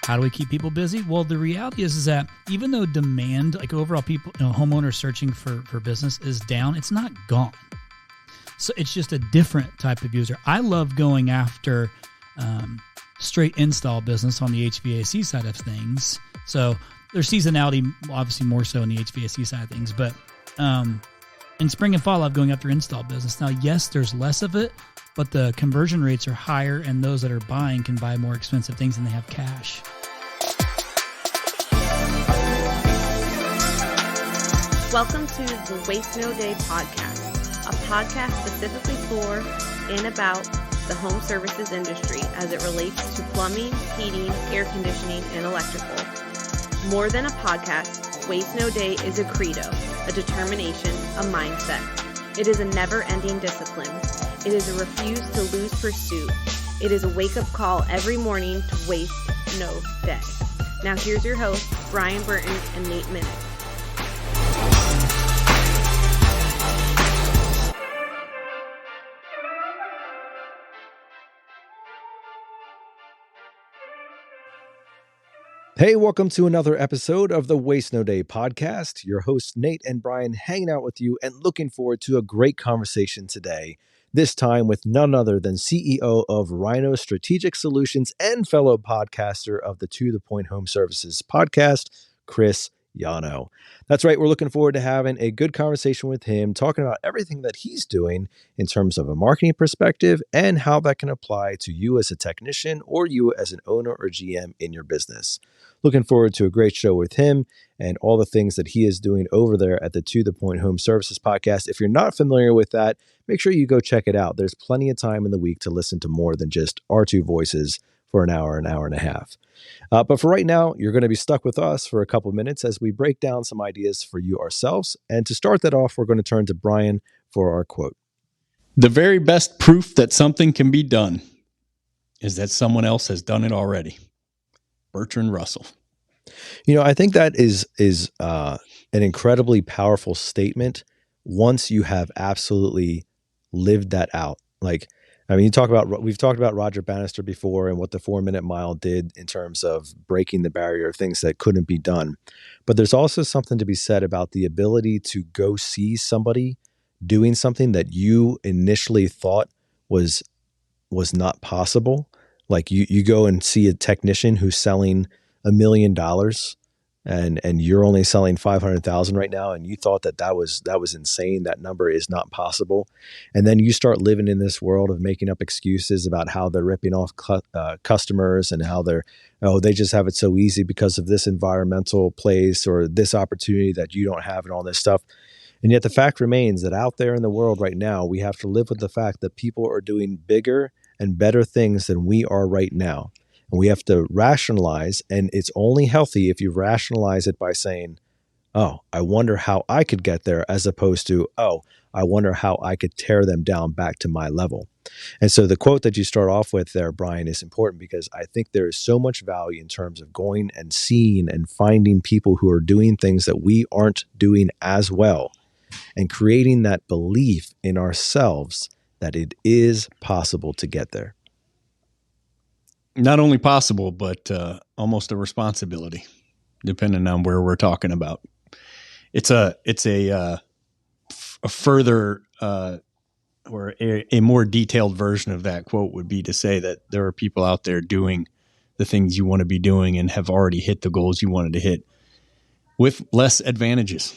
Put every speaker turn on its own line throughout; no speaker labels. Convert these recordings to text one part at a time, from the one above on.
How do we keep people busy? Well, the reality is that even though demand, like overall people, homeowners searching for business is down, it's not gone. So it's just a different type of user. I love going after straight install business on the HVAC side of things. So there's seasonality, obviously more so in the HVAC side of things, but in spring and fall, I'm going after install business. Now, yes, there's less of it, but the conversion rates are higher, and those that are buying can buy more expensive things and they have cash.
Welcome to the Waste No Day podcast, a podcast specifically for and about the home services industry as it relates to plumbing, heating, air conditioning, and electrical. More than a podcast, Waste No Day is a credo, a determination, a mindset. It is a never-ending discipline. It is a refuse to lose pursuit. It is a wake-up call every morning to waste no day. Now here's your hosts, Brian Burton and Nate Minnick.
Hey, welcome to another episode of the Waste No Day podcast. Your hosts, Nate and Brian, hanging out with you and looking forward to a great conversation today. This time with none other than CEO of Yano Strategic Solutions and fellow podcaster of the To The Point Home Services podcast, Chris Yano. That's right. We're looking forward to having a good conversation with him, talking about everything that he's doing in terms of a marketing perspective and how that can apply to you as a technician or you as an owner or GM in your business. Looking forward to a great show with him and all the things that he is doing over there at the To The Point Home Services podcast. If you're not familiar with that, make sure you go check it out. There's plenty of time in the week to listen to more than just our two voices for an hour and a half. But for right now, you're going to be stuck with us for a couple of minutes as we break down some ideas for you ourselves. And to start that off, we're going to turn to Brian for our quote.
The very best proof that something can be done is that someone else has done it already. Bertrand Russell.
You know, I think that is an incredibly powerful statement once you have absolutely lived that out. Like, I mean, we've talked about Roger Bannister before and what the 4-minute mile did in terms of breaking the barrier of things that couldn't be done. But there's also something to be said about the ability to go see somebody doing something that you initially thought was not possible. Like you go and see a technician who's selling $1 million and you're only selling 500,000 right now. And you thought that was insane. That number is not possible. And then you start living in this world of making up excuses about how they're ripping off customers and how they just have it so easy because of this environmental place or this opportunity that you don't have and all this stuff. And yet the fact remains that out there in the world right now, we have to live with the fact that people are doing bigger and better things than we are right now. And we have to rationalize, and it's only healthy if you rationalize it by saying, oh, I wonder how I could get there, as opposed to, oh, I wonder how I could tear them down back to my level. And so the quote that you start off with there, Brian, is important because I think there is so much value in terms of going and seeing and finding people who are doing things that we aren't doing as well and creating that belief in ourselves that it is possible to get there.
Not only possible, but almost a responsibility, depending on where we're talking about. It's a further or a more detailed version of that quote would be to say that there are people out there doing the things you want to be doing and have already hit the goals you wanted to hit with less advantages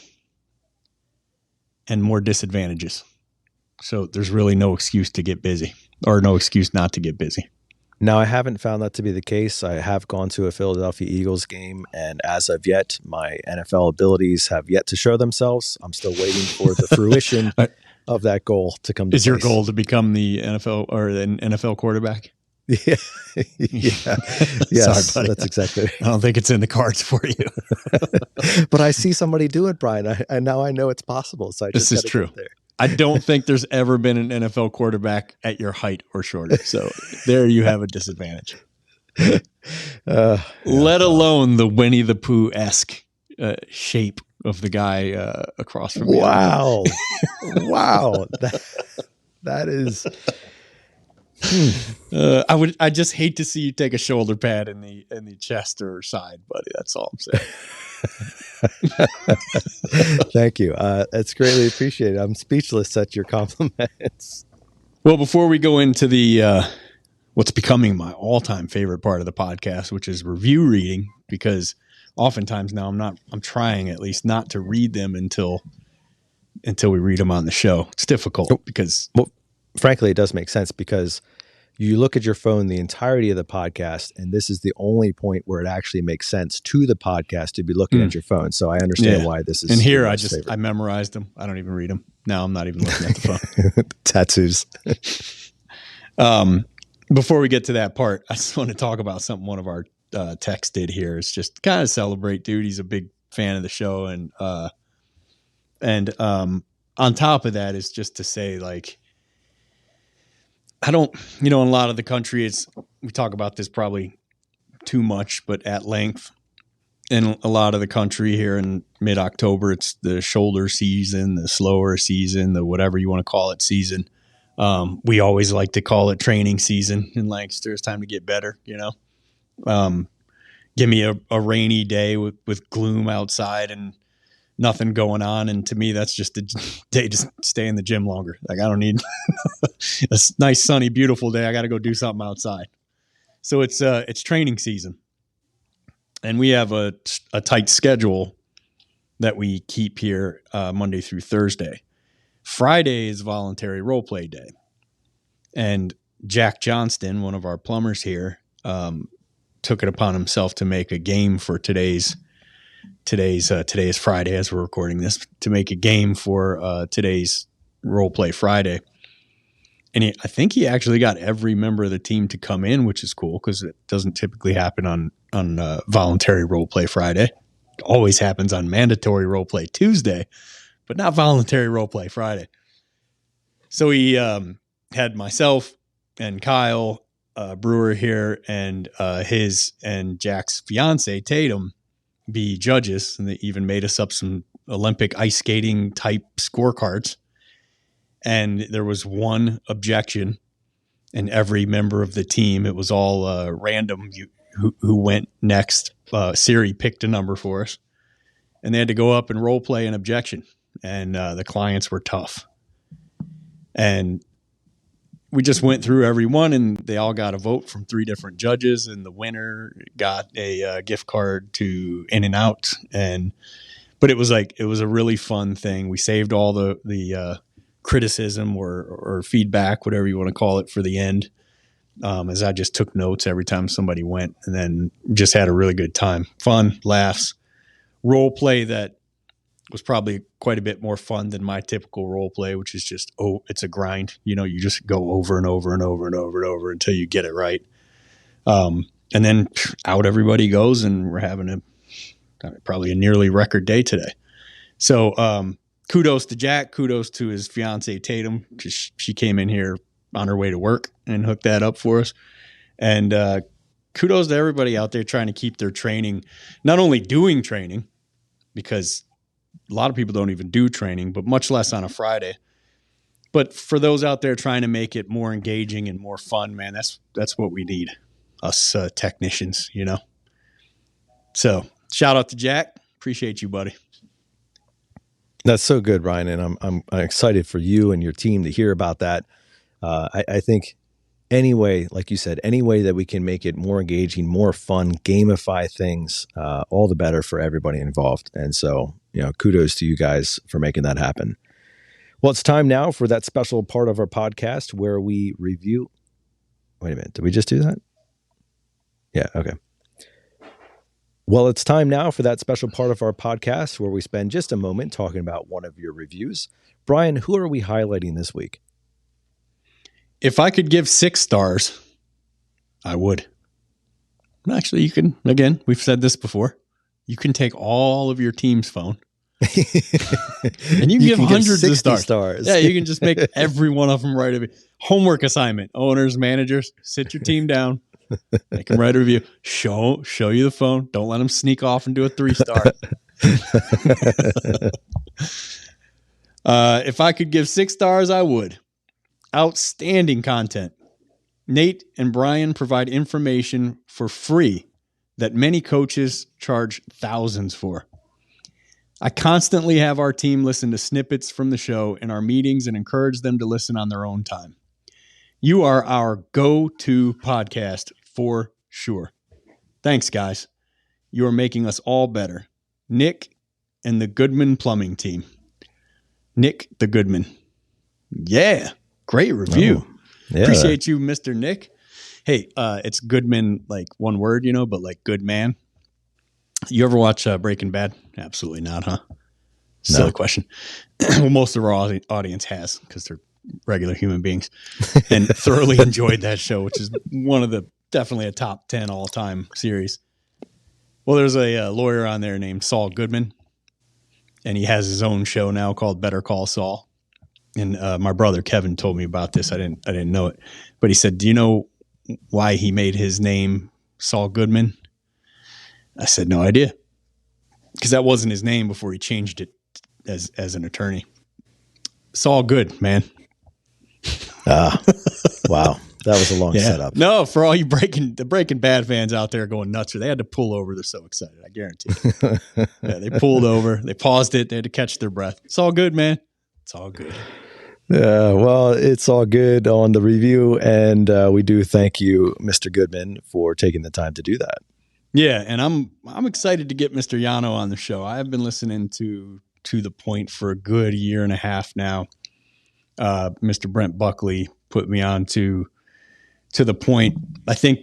and more disadvantages. So there's really no excuse to get busy or no excuse not to get busy.
Now, I haven't found that to be the case. I have gone to a Philadelphia Eagles game, and as of yet, my NFL abilities have yet to show themselves. I'm still waiting for the fruition of that goal to come to
Is
place.
your goal to become the NFL or an NFL quarterback?
Yeah. Yes,
Sorry, buddy.
That's exactly right.
I don't think it's in the cards for you.
But I see somebody do it, Brian, and now I know it's possible. So
This is true. I don't think there's ever been an NFL quarterback at your height or shorter. So there you have a disadvantage. Let alone the Winnie the Pooh-esque shape of the guy across from you.
Wow. Wow. That is
I just hate to see you take a shoulder pad in the chest or side, buddy. That's all I'm saying.
Thank you. That's greatly appreciated. I'm speechless at your compliments.
Well, before we go into the what's becoming my all-time favorite part of the podcast, which is review reading, because oftentimes now I'm trying at least not to read them until we read them on the show. It's difficult because,
well, frankly, it does make sense because you look at your phone the entirety of the podcast, and this is the only point where it actually makes sense to the podcast to be looking at your phone. So I understand why this is.
And here I memorized them. I don't even read them. Now I'm not even looking at the phone.
Tattoos.
Before we get to that part, I just want to talk about something one of our techs did here. It's just kind of celebrate, dude. He's a big fan of the show, and on top of that is just to say, like, I don't, in a lot of the country, we talk about this probably too much, but at length. In a lot of the country here in mid-October, it's the shoulder season, the slower season, the whatever you want to call it season. We always like to call it training season in Lancaster. It's time to get better, Give me a rainy day with gloom outside and nothing going on. And to me, that's just a day to stay in the gym longer. Like, I don't need a nice, sunny, beautiful day. I got to go do something outside. So it's training season. And we have a tight schedule that we keep here Monday through Thursday. Friday is voluntary role play day. And Jack Johnston, one of our plumbers here, took it upon himself to make a game for today's Friday as we're recording this, to make a game for today's role play Friday. And I think he actually got every member of the team to come in, which is cool because it doesn't typically happen on voluntary role play Friday. It always happens on mandatory role play Tuesday, but not voluntary role play Friday. So he had myself and Kyle Brewer here and his and Jack's fiance Tatum be judges, and they even made us up some Olympic ice skating type scorecards. And there was one objection, and every member of the team, it was all random who went next. Siri picked a number for us, and they had to go up and role play an objection. And the clients were tough. And we just went through every one, and they all got a vote from 3 different judges, and the winner got a gift card to In-N-Out. But it was a really fun thing. We saved all the criticism or feedback, whatever you want to call it, for the end, as I just took notes every time somebody went, and then just had a really good time. Fun, laughs, role play that was probably quite a bit more fun than my typical role play, which is just, it's a grind. You just go over and over and over and over and over until you get it right. And then out everybody goes, and we're having probably a nearly record day today. So kudos to Jack. Kudos to his fiance Tatum, because she came in here on her way to work and hooked that up for us. And kudos to everybody out there trying to keep their training, not only doing training, because a lot of people don't even do training, but much less on a Friday. But for those out there trying to make it more engaging and more fun, man, that's what we need, us technicians, So shout out to Jack. Appreciate you, buddy.
That's so good, Ryan, and I'm excited for you and your team to hear about that. I think any way, like you said, any way that we can make it more engaging, more fun, gamify things, all the better for everybody involved. And so, kudos to you guys for making that happen. Well, it's time now for that special part of our podcast where we review. Wait a minute. Did we just do that? Yeah. Okay. Well, it's time now for that special part of our podcast where we spend just a moment talking about one of your reviews. Brian, who are we highlighting this week?
If I could give 6 stars, I would. Actually, you can, again, we've said this before. You can take all of your team's phone and you can give hundreds of stars. Yeah, you can just make every one of them write a homework assignment. Owners, managers, sit your team down. Make them write a review. Show you the phone. Don't let them sneak off and do a 3-star. If I could give 6 stars, I would. Outstanding content. Nate and Brian provide information for free that many coaches charge thousands for. I constantly have our team listen to snippets from the show in our meetings and encourage them to listen on their own time. You are our go-to podcast for sure. Thanks, guys. You are making us all better. Nick and the Goodman Plumbing Team. Nick the Goodman. Yeah, great review.
Oh, yeah.
Appreciate you, Mr. Nick. Hey, it's Goodman, like one word, but like good man. You ever watch Breaking Bad? Absolutely not, huh? Silly question. Well, most of our audience has, because they're regular human beings, and thoroughly enjoyed that show, which is one of definitely a top 10 all-time series. Well, there's a lawyer on there named Saul Goodman, and he has his own show now called Better Call Saul. And my brother Kevin told me about this. I didn't know it, but he said, "Do you know why he made his name Saul Goodman?" I said, "No idea," because that wasn't his name before he changed it as an attorney. Saul Good, man.
Wow. That was a long setup.
No, for all you Breaking Bad fans out there going nuts, they had to pull over. They're so excited. I guarantee you. Yeah, they pulled over. They paused it. They had to catch their breath. It's all good, man. It's all good.
Yeah, well, it's all good on the review, and we do thank you, Mr. Goodman, for taking the time to do that.
Yeah, and I'm excited to get Mr. Yano on the show. I have been listening to the Point for a good year and a half now. Mr. Brent Buckley put me on to the Point, I think,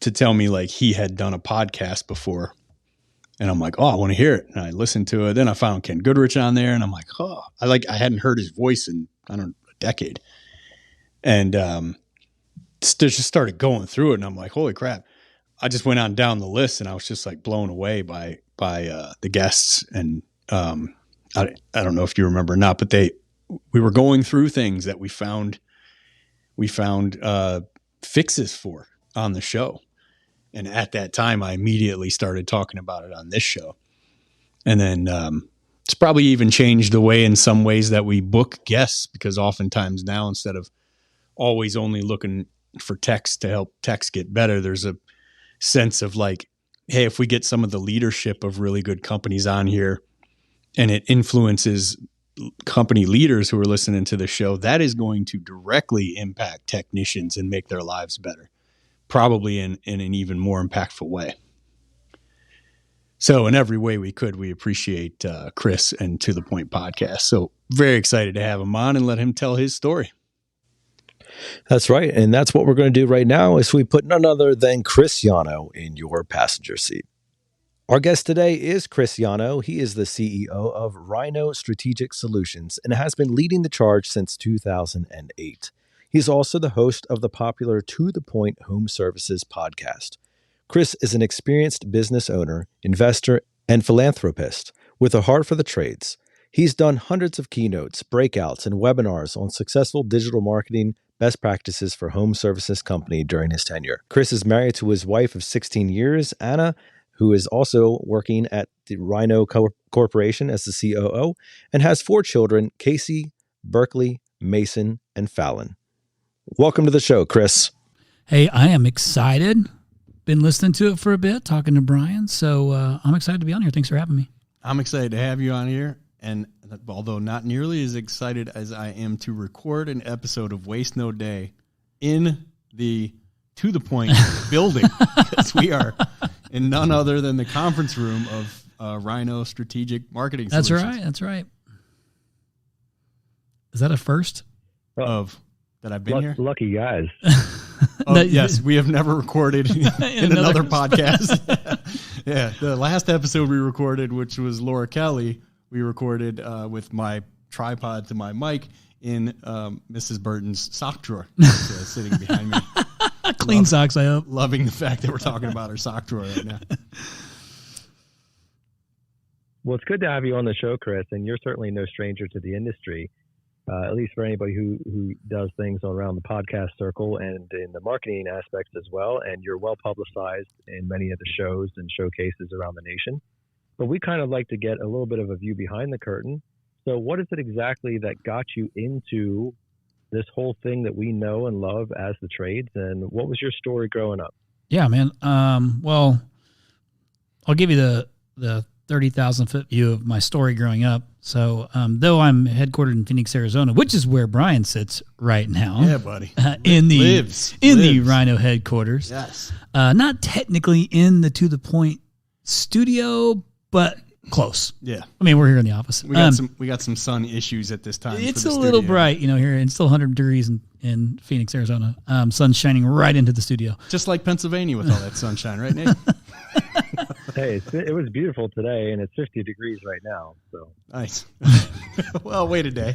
to tell me like he had done a podcast before. And I'm like, oh, I want to hear it. And I listened to it. Then I found Ken Goodrich on there, and I'm like, oh, I hadn't heard his voice in, I don't know, a decade. And just started going through it, and I'm like, holy crap. I just went on down the list, and I was just like blown away by the guests. And I don't know if you remember or not, but we were going through things that we found fixes for on the show. And at that time, I immediately started talking about it on this show. And then it's probably even changed the way in some ways that we book guests, because oftentimes now, instead of always only looking for text to help text get better, there's a sense of like, hey, if we get some of the leadership of really good companies on here and it influences company leaders who are listening to the show, that is going to directly impact technicians and make their lives better, probably in an even more impactful way. So in every way we could, we appreciate Chris and To The Point podcast. So very excited to have him on and let him tell his story.
That's right. And that's what we're going to do right now, is we put none other than Chris Yano in your passenger seat. Our guest today is Chris Yano. He is the CEO of Rhino Strategic Solutions and has been leading the charge since 2008. He's also the host of the popular To The Point Home Services podcast. Chris is an experienced business owner, investor, and philanthropist with a heart for the trades. He's done hundreds of keynotes, breakouts, and webinars on successful digital marketing best practices for home services company during his tenure. Chris is married to his wife of 16 years, Anna, who is also working at the Rhino Corporation as the COO, and has 4 children, Casey, Berkeley, Mason, and Fallon. Welcome to the show, Chris.
Hey, I am excited. Been listening to it for a bit, talking to Brian, so I'm excited to be on here. Thanks for having me.
I'm excited to have you on here, and although not nearly as excited as I am to record an episode of Waste No Day in the To The Point building, because we are in none other than the conference room of Rhino Strategic Marketing Solutions.
That's right. Is that a first?
That I've been here?
Lucky guys.
Yes, we have never recorded in another podcast. Yeah, the last episode we recorded, which was Laura Kelly, we recorded with my tripod to my mic in Mrs. Burton's sock drawer, sitting behind me.
Clean socks, I hope.
Loving the fact that we're talking about her sock drawer right now.
Well, it's good to have you on the show, Chris, and you're certainly no stranger to the industry. At least for anybody who does things around the podcast circle and in the marketing aspects as well. And you're well publicized in many of the shows and showcases around the nation. But we kind of like to get a little bit of a view behind the curtain. So what is it exactly that got you into this whole thing that we know and love as the trades. And what was your story growing up?
Yeah, man. Well, I'll give you the 30,000 foot view of my story growing up. So, though I'm headquartered in Phoenix, Arizona, which is where Brian sits right now.
Yeah, buddy.
In the
Lives.
Rhino headquarters.
Yes.
Not technically in the To The Point studio, but close.
Yeah.
I mean, we're here in the office.
We got some sun issues at this time.
It's
for
a
the
little
studio.
bright, here. It's still 100 degrees in Phoenix, Arizona. Sun's shining right into the studio.
Just like Pennsylvania with all that sunshine, right, Nate?
Hey, it was beautiful today, and it's 50 degrees right now. So
Nice. Well, wait a day.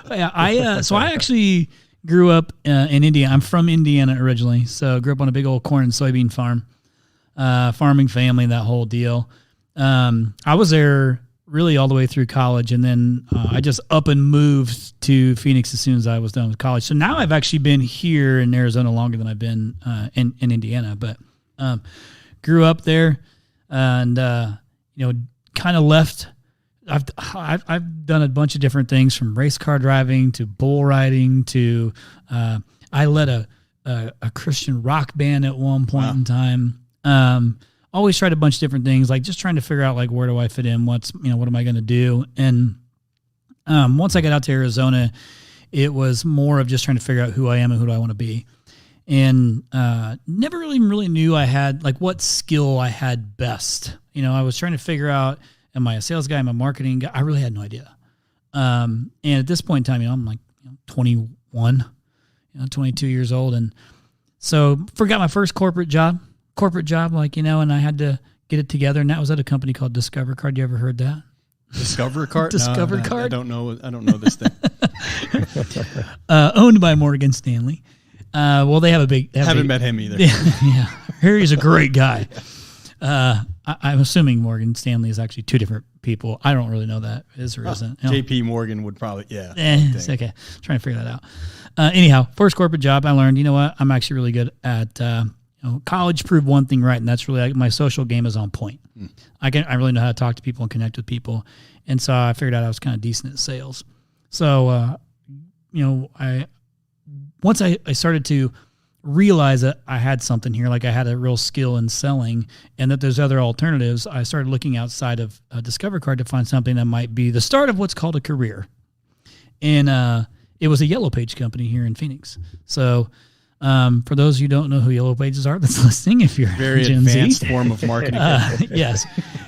Yeah, I actually grew up in Indiana. I'm from Indiana originally, so grew up on a big old corn and soybean farm, farming family, that whole deal. I was there really all the way through college, and then I just up and moved to Phoenix as soon as I was done with college. So now I've actually been here in Arizona longer than I've been in Indiana, but grew up there, and kind of left. I've done a bunch of different things, from race car driving to bull riding to I led a Christian rock band at one point in time. Always tried a bunch of different things, like just trying to figure out, like, where do I fit in? What am I going to do? And once I got out to Arizona, it was more of just trying to figure out who I am and who do I want to be. And never really knew I had, like, what skill I had best. I was trying to figure out, am I a sales guy? Am I a marketing guy? I really had no idea. And at this point in time, I'm like 21, 22 years old. And so forgot my first corporate job, and I had to get it together. And that was at a company called Discover Card. You ever heard that?
Discover Card?
Discover Card?
I don't know this thing.
Owned by Morgan Stanley. Well, they have a big...
Haven't met him either.
Yeah. Harry's a great guy. I'm assuming Morgan Stanley is actually two different people. I don't really know that is or isn't.
JP Morgan would probably, yeah.
It's okay. Trying to figure that out. Anyhow, first corporate job, I learned, what? I'm actually really good at... college proved one thing right, and that's really, like, my social game is on point. I really know how to talk to people and connect with people, and so I figured out I was kind of decent at sales. So, once I started to realize that I had something here, like I had a real skill in selling, and that there's other alternatives, I started looking outside of Discover Card to find something that might be the start of what's called a career. And it was a Yellow Page company here in Phoenix. So for those who don't know who Yellow Pages are that's listening, if you're
very
Gen
advanced
Z,
form of marketing.
yes,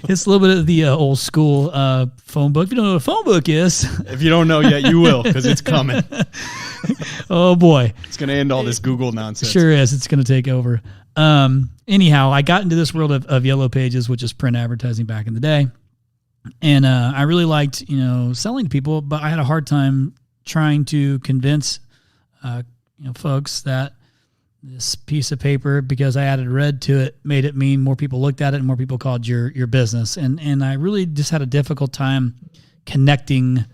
it's a little bit of the old school phone book. If you don't know what a phone book is,
If you don't know yet, you will, because it's coming.
oh boy,
It's going to end all this Google nonsense.
sure is. It's going to take over. Anyhow, I got into this world of Yellow Pages, which is print advertising back in the day, and I really liked selling to people, but I had a hard time trying to convince folks that this piece of paper, because I added red to it, made it mean more people looked at it and more people called your business. And I really just had a difficult time connecting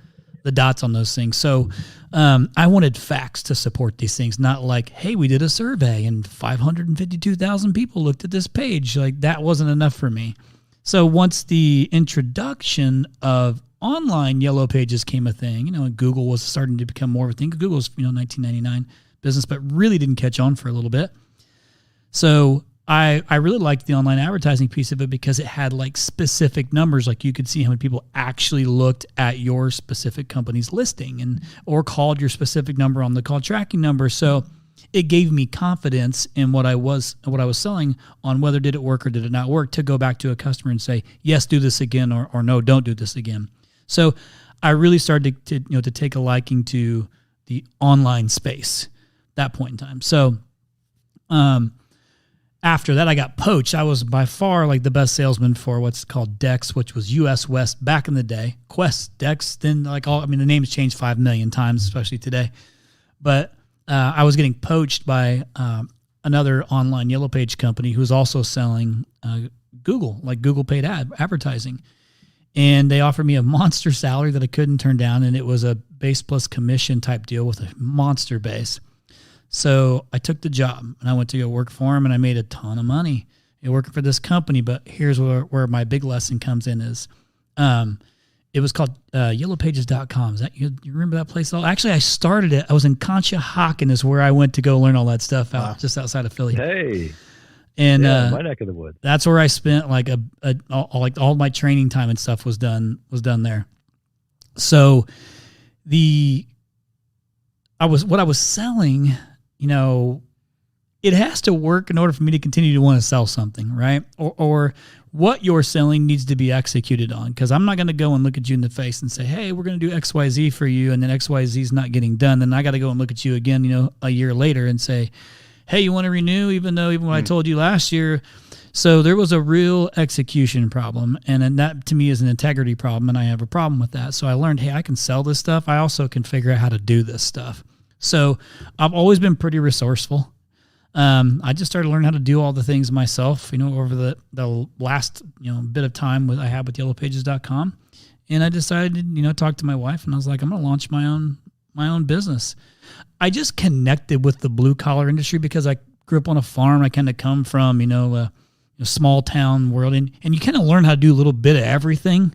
the dots on those things. So I wanted facts to support these things, not like, hey, we did a survey and 552,000 people looked at this page. Like, that wasn't enough for me. So once the introduction of online Yellow Pages came a thing, and Google was starting to become more of a thing. Google's 1999 business, but really didn't catch on for a little bit. So I really liked the online advertising piece of it, because it had, like, specific numbers. Like, you could see how many people actually looked at your specific company's listing or called your specific number on the call tracking number. So it gave me confidence in what I was selling, on whether did it work or did it not work, to go back to a customer and say, yes, do this again, or no, don't do this again. So I really started to take a liking to the online space that point in time. So after that, I got poached. I was by far, like, the best salesman for what's called Dex, which was US West back in the day. Quest, Dex, then the names changed 5 million times, especially today. But I was getting poached by another online Yellow Page company who was also selling Google, like Google paid advertising. And they offered me a monster salary that I couldn't turn down, and it was a base plus commission type deal with a monster base. So I took the job, and I went to go work for them, and I made a ton of money working for this company. But here's where my big lesson comes in is it was called yellowpages.com. Is that you remember that place? Actually, I started it. I was in Conshohocken is where I went to go learn all that stuff out just outside of Philly.
Hey.
And
my neck of the woods.
That's where I spent like all my training time and stuff was done there. So what I was selling, it has to work in order for me to continue to want to sell something, right? Or what you're selling needs to be executed on, because I'm not going to go and look at you in the face and say, hey, we're going to do XYZ for you, and then XYZ is not getting done. Then I got to go and look at you again, a year later and say, hey, you want to renew, even when I told you last year. So there was a real execution problem, and that to me is an integrity problem, and I have a problem with that. So I learned, hey, I can sell this stuff. I also can figure out how to do this stuff. So I've always been pretty resourceful. I just started learning how to do all the things myself, over the last, bit of time I had with yellowpages.com. And I decided, talk to my wife, and I was like, I'm going to launch my own business. I just connected with the blue collar industry because I grew up on a farm. I kind of come from, a small town world, and you kind of learn how to do a little bit of everything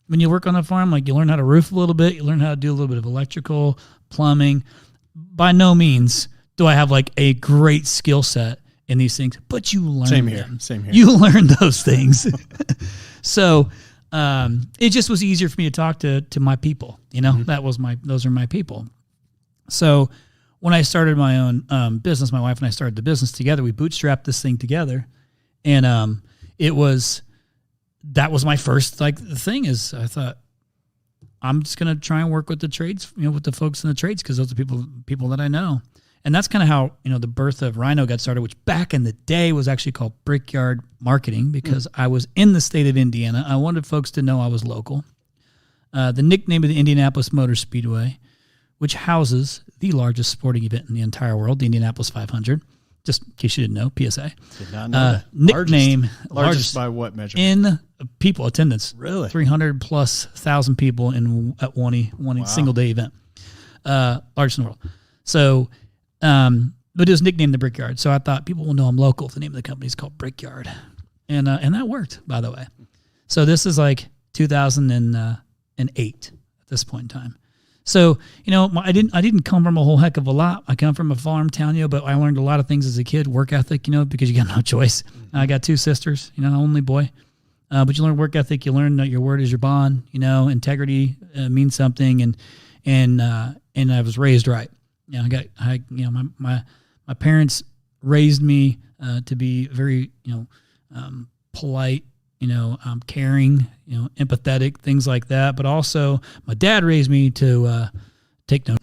when you work on a farm. Like you learn how to roof a little bit, you learn how to do a little bit of electrical, plumbing. By no means do I have like a great skill set in these things, but you learn
Same
them.
here.
You learn those things. So it just was easier for me to talk to my people. Those are my people. So when I started my own business, my wife and I started the business together. We bootstrapped this thing together, and that was my first thing. Is I thought I'm just gonna try and work with the trades, with the folks in the trades, because those are people that I know. And that's kind of how, the birth of Rhino got started, which back in the day was actually called Brickyard Marketing, because I was in the state of Indiana. I wanted folks to know I was local. The nickname of the Indianapolis Motor Speedway, which houses the largest sporting event in the entire world, the Indianapolis 500. Just in case you didn't know, PSA.
Did not know that.
Nickname.
Largest by what measurement?
In people attendance.
Really?
300,000+ people at one single day event. Largest in the world. So, but it was nicknamed the Brickyard. So I thought people will know I'm local. The name of the company is called Brickyard. And that worked, by the way. So this is like 2008 at this point in time. So, I didn't come from a whole heck of a lot. I come from a farm town, but I learned a lot of things as a kid, work ethic, because you got no choice. I got 2 sisters, only boy. But you learn work ethic. You learn that your word is your bond, integrity means something. And I was raised right. My parents raised me to be very, polite, caring, empathetic, things like that. But also my dad raised me to take note.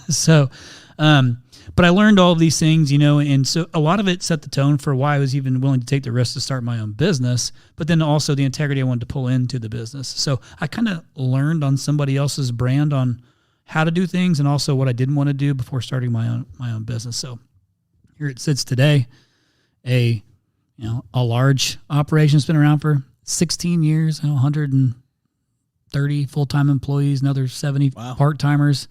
So, but I learned all of these things, and so a lot of it set the tone for why I was even willing to take the risk to start my own business, but then also the integrity I wanted to pull into the business. So I kind of learned on somebody else's brand on how to do things and also what I didn't want to do before starting my own business. So here it sits today, a large operation that's been around for 16 years, 130 full-time employees, another 70 part-timers,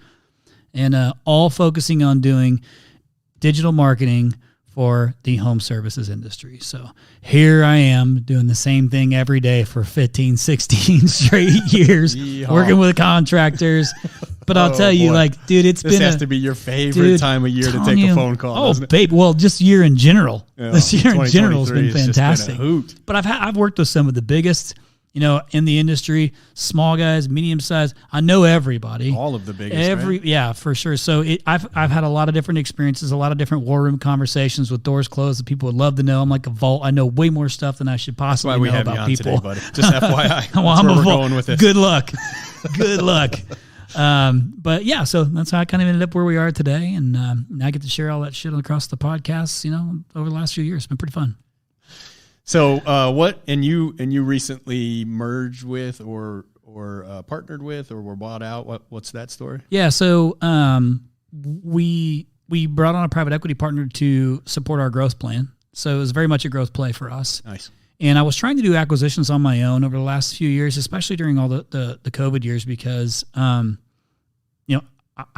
and all focusing on doing digital marketing for the home services industry. So here I am doing the same thing every day for 15, 16 straight years, working with contractors. But I'll tell you, dude, this has
to be your favorite time of year to take a phone call.
Oh, babe. Well, just year in general. This year in general has been fantastic. But I've worked with some of the biggest, in the industry, small guys, medium size. I know everybody.
All of the biggest. Right?
Yeah, for sure. So I've had a lot of different experiences, a lot of different war room conversations with doors closed that people would love to know. I'm like a vault. I know way more stuff than I should possibly know about people.
Today, buddy. Just FYI.
Well, I'm a vault. Going with it. Good luck. Good luck. But yeah, so that's how I kind of ended up where we are today. And now I get to share all that shit across the podcasts, over the last few years. It's been pretty fun.
So you recently merged with or partnered with or were bought out? What's that story?
Yeah, so we brought on a private equity partner to support our growth plan. So it was very much a growth play for us.
Nice.
And I was trying to do acquisitions on my own over the last few years, especially during all the COVID years, because I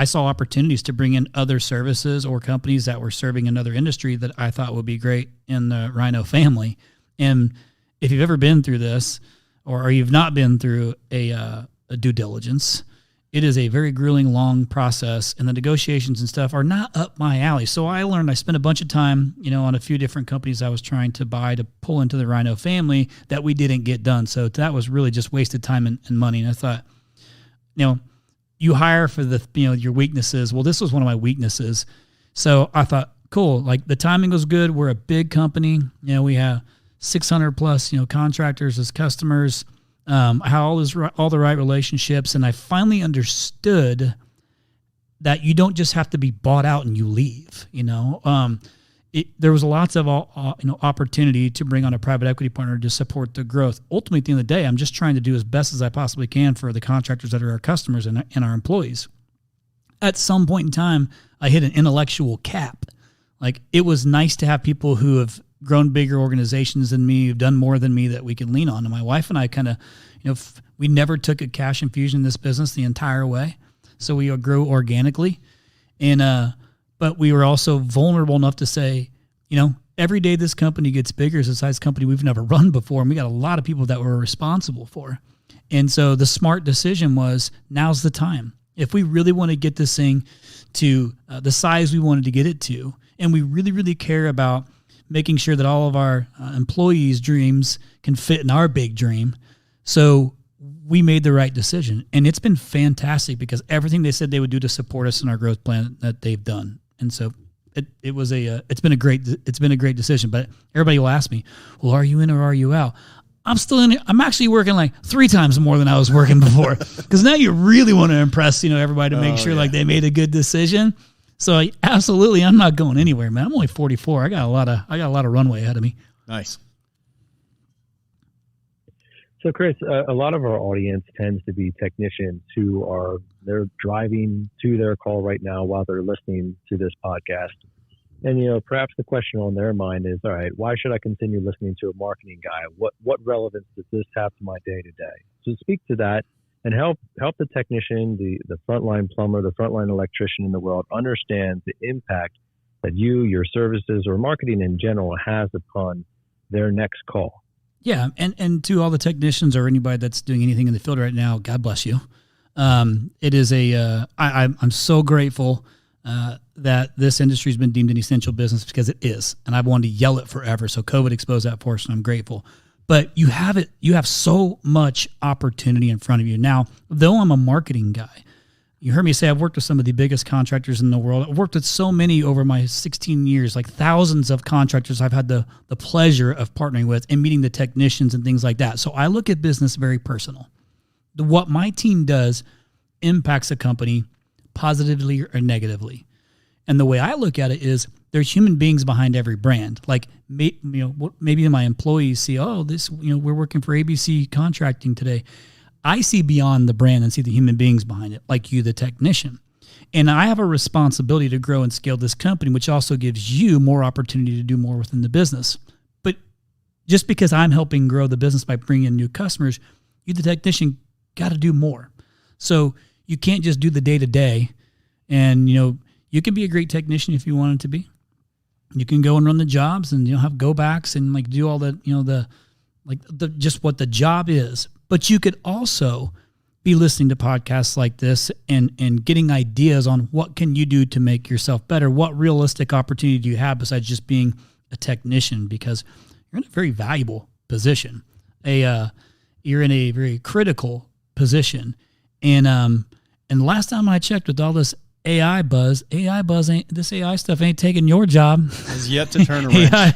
saw opportunities to bring in other services or companies that were serving another industry that I thought would be great in the Rhino family. And if you've ever been through this, or you've not been through a due diligence, it is a very grueling, long process, and the negotiations and stuff are not up my alley. So I spent a bunch of time, on a few different companies I was trying to buy to pull into the Rhino family that we didn't get done. So that was really just wasted time and money. And I thought, you hire for your weaknesses. Well, this was one of my weaknesses. So I thought, cool, like the timing was good. We're a big company. We have 600 plus, contractors as customers. I had all the right relationships, and I finally understood that you don't just have to be bought out and you leave. There was lots of opportunity to bring on a private equity partner to support the growth. Ultimately, at the end of the day, I'm just trying to do as best as I possibly can for the contractors that are our customers and our employees. At some point in time, I hit an intellectual cap. Like, it was nice to have people who have grown bigger organizations than me, who've done more than me that we can lean on. And my wife and I kind of, we never took a cash infusion in this business the entire way. So we grew organically. And, but we were also vulnerable enough to say, every day this company gets bigger, it's a size company we've never run before. And we got a lot of people that we're responsible for. And so the smart decision was, now's the time. If we really want to get this thing to the size we wanted to get it to, and we really, really care about making sure that all of our employees' dreams can fit in our big dream. So we made the right decision. And it's been fantastic because everything they said they would do to support us in our growth plan that they've done. And so it's been a great decision. But everybody will ask me, well, are you in or are you out? I'm still in it. I'm actually working like 3 times more than I was working before. Because now you really want to impress, everybody to make sure like they made a good decision. So absolutely, I'm not going anywhere, man. I'm only 44. I got a lot of runway ahead of me.
Nice.
So, Chris, a lot of our audience tends to be technicians who they're driving to their call right now while they're listening to this podcast. And, perhaps the question on their mind is, all right, why should I continue listening to a marketing guy? What relevance does this have to my day to day? So speak to that and help the technician, the frontline plumber, the frontline electrician in the world understand the impact that your services, or marketing in general has upon their next call.
Yeah, and to all the technicians or anybody that's doing anything in the field right now, God bless you. It is I'm so grateful that this industry has been deemed an essential business, because it is, and I've wanted to yell it forever. So COVID exposed that for us, and I'm grateful. But you have so much opportunity in front of you. Now, though I'm a marketing guy, you heard me say I've worked with some of the biggest contractors in the world. I've worked with so many over my 16 years, like thousands of contractors I've had the pleasure of partnering with and meeting the technicians and things like that. So I look at business very personal. What my team does impacts a company positively or negatively. And the way I look at it is, there's human beings behind every brand. Like, maybe my employees see, we're working for ABC Contracting today. I see beyond the brand and see the human beings behind it, like you, the technician. And I have a responsibility to grow and scale this company, which also gives you more opportunity to do more within the business. But just because I'm helping grow the business by bringing in new customers, you, the technician, got to do more. So you can't just do the day-to-day. And, you can be a great technician if you wanted to be. You can go and run the jobs and have go backs and like do all the just what the job is. But you could also be listening to podcasts like this and getting ideas on what can you do to make yourself better. What realistic opportunity do you have besides just being a technician? Because you're in a very valuable position. You're in a very critical position. And last time I checked, with all this AI buzz this AI stuff ain't taking your job.
Has yet to turn around.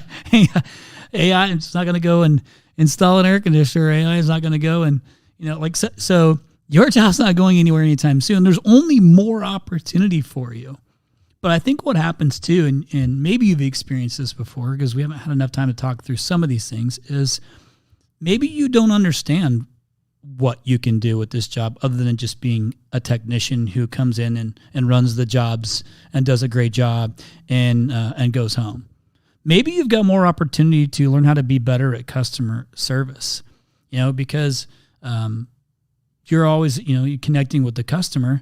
AI is not going to go and install an air conditioner. AI is not going to go and, so your job's not going anywhere anytime soon. There's only more opportunity for you. But I think what happens too, and maybe you've experienced this before because we haven't had enough time to talk through some of these things, is maybe you don't understand what you can do with this job other than just being a technician who comes in and runs the jobs and does a great job and goes home. Maybe you've got more opportunity to learn how to be better at customer service, because you're always, you're connecting with the customer.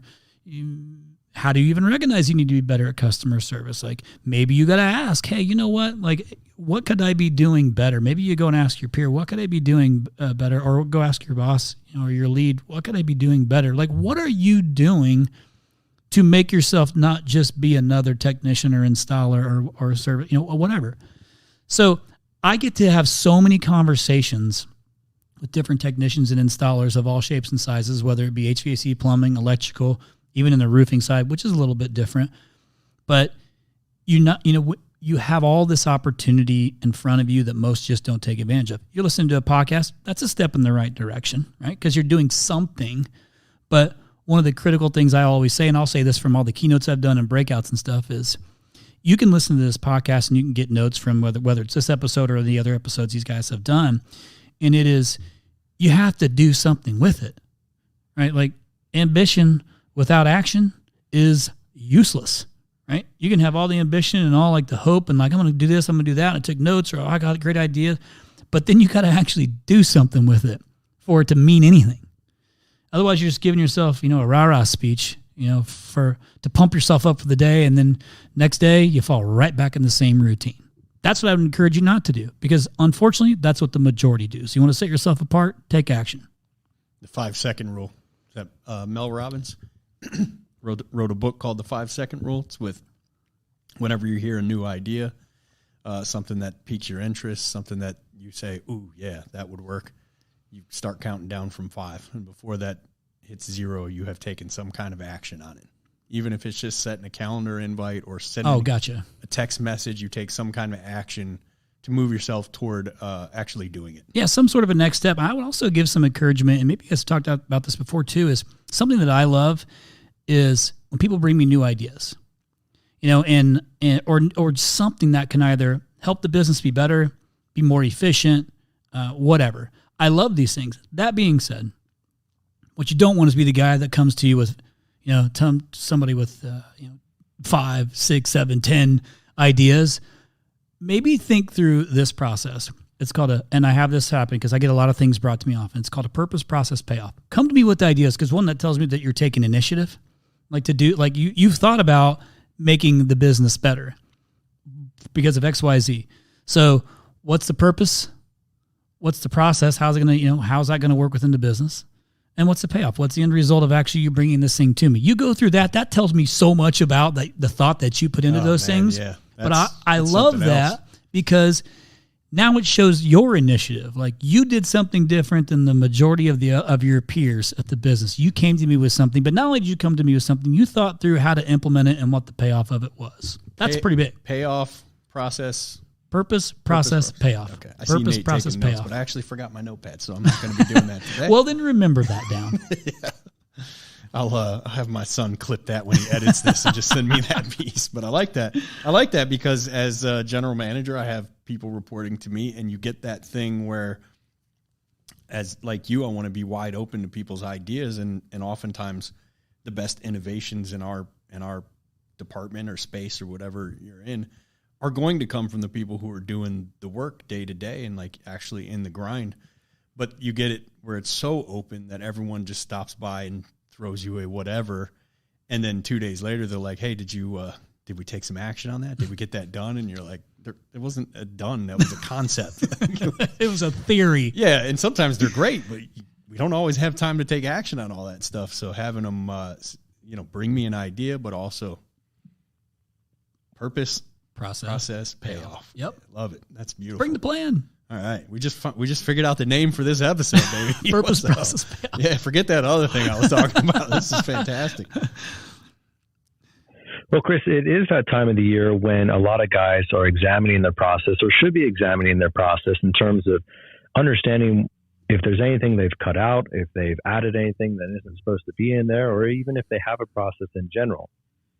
how do you even recognize you need to be better at customer service? Like maybe you got to ask, hey, you know what? Like, what could I be doing better? Maybe you go and ask your peer, what could I be doing better? Or go ask your boss, or your lead, what could I be doing better? Like, what are you doing to make yourself not just be another technician or installer or service, whatever. So I get to have so many conversations with different technicians and installers of all shapes and sizes, whether it be HVAC, plumbing, electrical, even in the roofing side, which is a little bit different. But you have all this opportunity in front of you that most just don't take advantage of. You're listening to a podcast, that's a step in the right direction, right? Because you're doing something. But one of the critical things I always say, and I'll say this from all the keynotes I've done and breakouts and stuff, is you can listen to this podcast and you can get notes from whether it's this episode or the other episodes these guys have done. And it is, you have to do something with it, right? Like ambition without action is useless, right? You can have all the ambition and all like the hope and like, I'm going to do this, I'm going to do that. And I took notes, or I got a great idea, but then you got to actually do something with it for it to mean anything. Otherwise, you're just giving yourself, a rah-rah speech, to pump yourself up for the day, and then next day you fall right back in the same routine. That's what I would encourage you not to do, because unfortunately, that's what the majority do. So you want to set yourself apart, take action.
The 5-second rule. Is that Mel Robbins wrote a book called The 5-Second Rule. It's with whenever you hear a new idea, something that piques your interest, something that you say, ooh, yeah, that would work. You start counting down from 5. And before that hits 0, you have taken some kind of action on it. Even if it's just setting a calendar invite or sending a text message, you take some kind of action to move yourself toward actually doing it. Yeah, some sort of a next step. I would also give some encouragement, and maybe you guys talked about this before too, is something that I love is when people bring me new ideas, or something that can either help the business be better, be more efficient, whatever. I love these things. That being said, what you don't want is be the guy that comes to you with, somebody with, 5, 6, 7, 10 ideas. Maybe think through this process. It's called and I have this happen because I get a lot of things brought to me often. It's called a purpose, process, payoff. Come to me with ideas, because one, that tells me that you're taking initiative, you've thought about making the business better because of X, Y, Z. So what's the purpose? What's the process? How's it going to, how's that going to work within the business? And what's the payoff? What's the end result of actually you bringing this thing to me? You go through that. That tells me so much about the thought that you put into those things. Yeah, but I love that because now it shows your initiative. Like you did something different than the majority of your peers at the business. You came to me with something, but not only did you come to me with something, you thought through how to implement it and what the payoff of it was. That's pretty big. Payoff, process.
Purpose, process, payoff.
Okay.
I see Nate process,
taking notes,
payoff.
but I actually forgot my notepad, so I'm not going to be doing that today.
Well, then remember that down.
Yeah. I'll have my son clip that when he edits this and just send me that piece. But I like that. I like that because as a general manager, I have people reporting to me, and you get that thing where, as like you, I want to be wide open to people's ideas, and oftentimes the best innovations in our department or space or whatever you're in are going to come from the people who are doing the work day to day and like actually in the grind. But you get it where it's so open that everyone just stops by and throws you a whatever. And then 2 days later, they're like, hey, did we take some action on that? Did we get that done? And you're like, it wasn't a done. That was a concept.
It was a theory.
Yeah. And sometimes they're great, but we don't always have time to take action on all that stuff. So having them, bring me an idea, but also purpose, process, payoff.
Yep.
Love it. That's beautiful.
Bring the plan.
All right. We just figured out the name for this episode, baby.
Purpose, process, payoff.
Yeah, forget that other thing I was talking about. This is fantastic.
Well, Chris, it is that time of the year when a lot of guys are examining their process, or should be examining their process, in terms of understanding if there's anything they've cut out, if they've added anything that isn't supposed to be in there, or even if they have a process in general.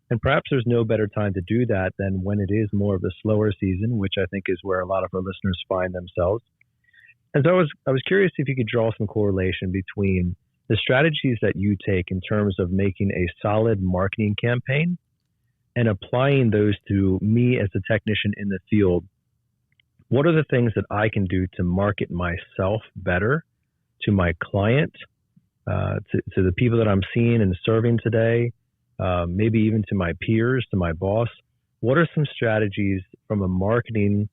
And perhaps there's no better time to do that than when it is more of the slower season, which I think is where a lot of our listeners find themselves. And so I was curious if you could draw some correlation between the strategies that you take in terms of making a solid marketing campaign and applying those to me as a technician in the field. What are the things that I can do to market myself better to my client, to the people that I'm seeing and serving today, maybe even to my peers, to my boss? What are some strategies from a marketing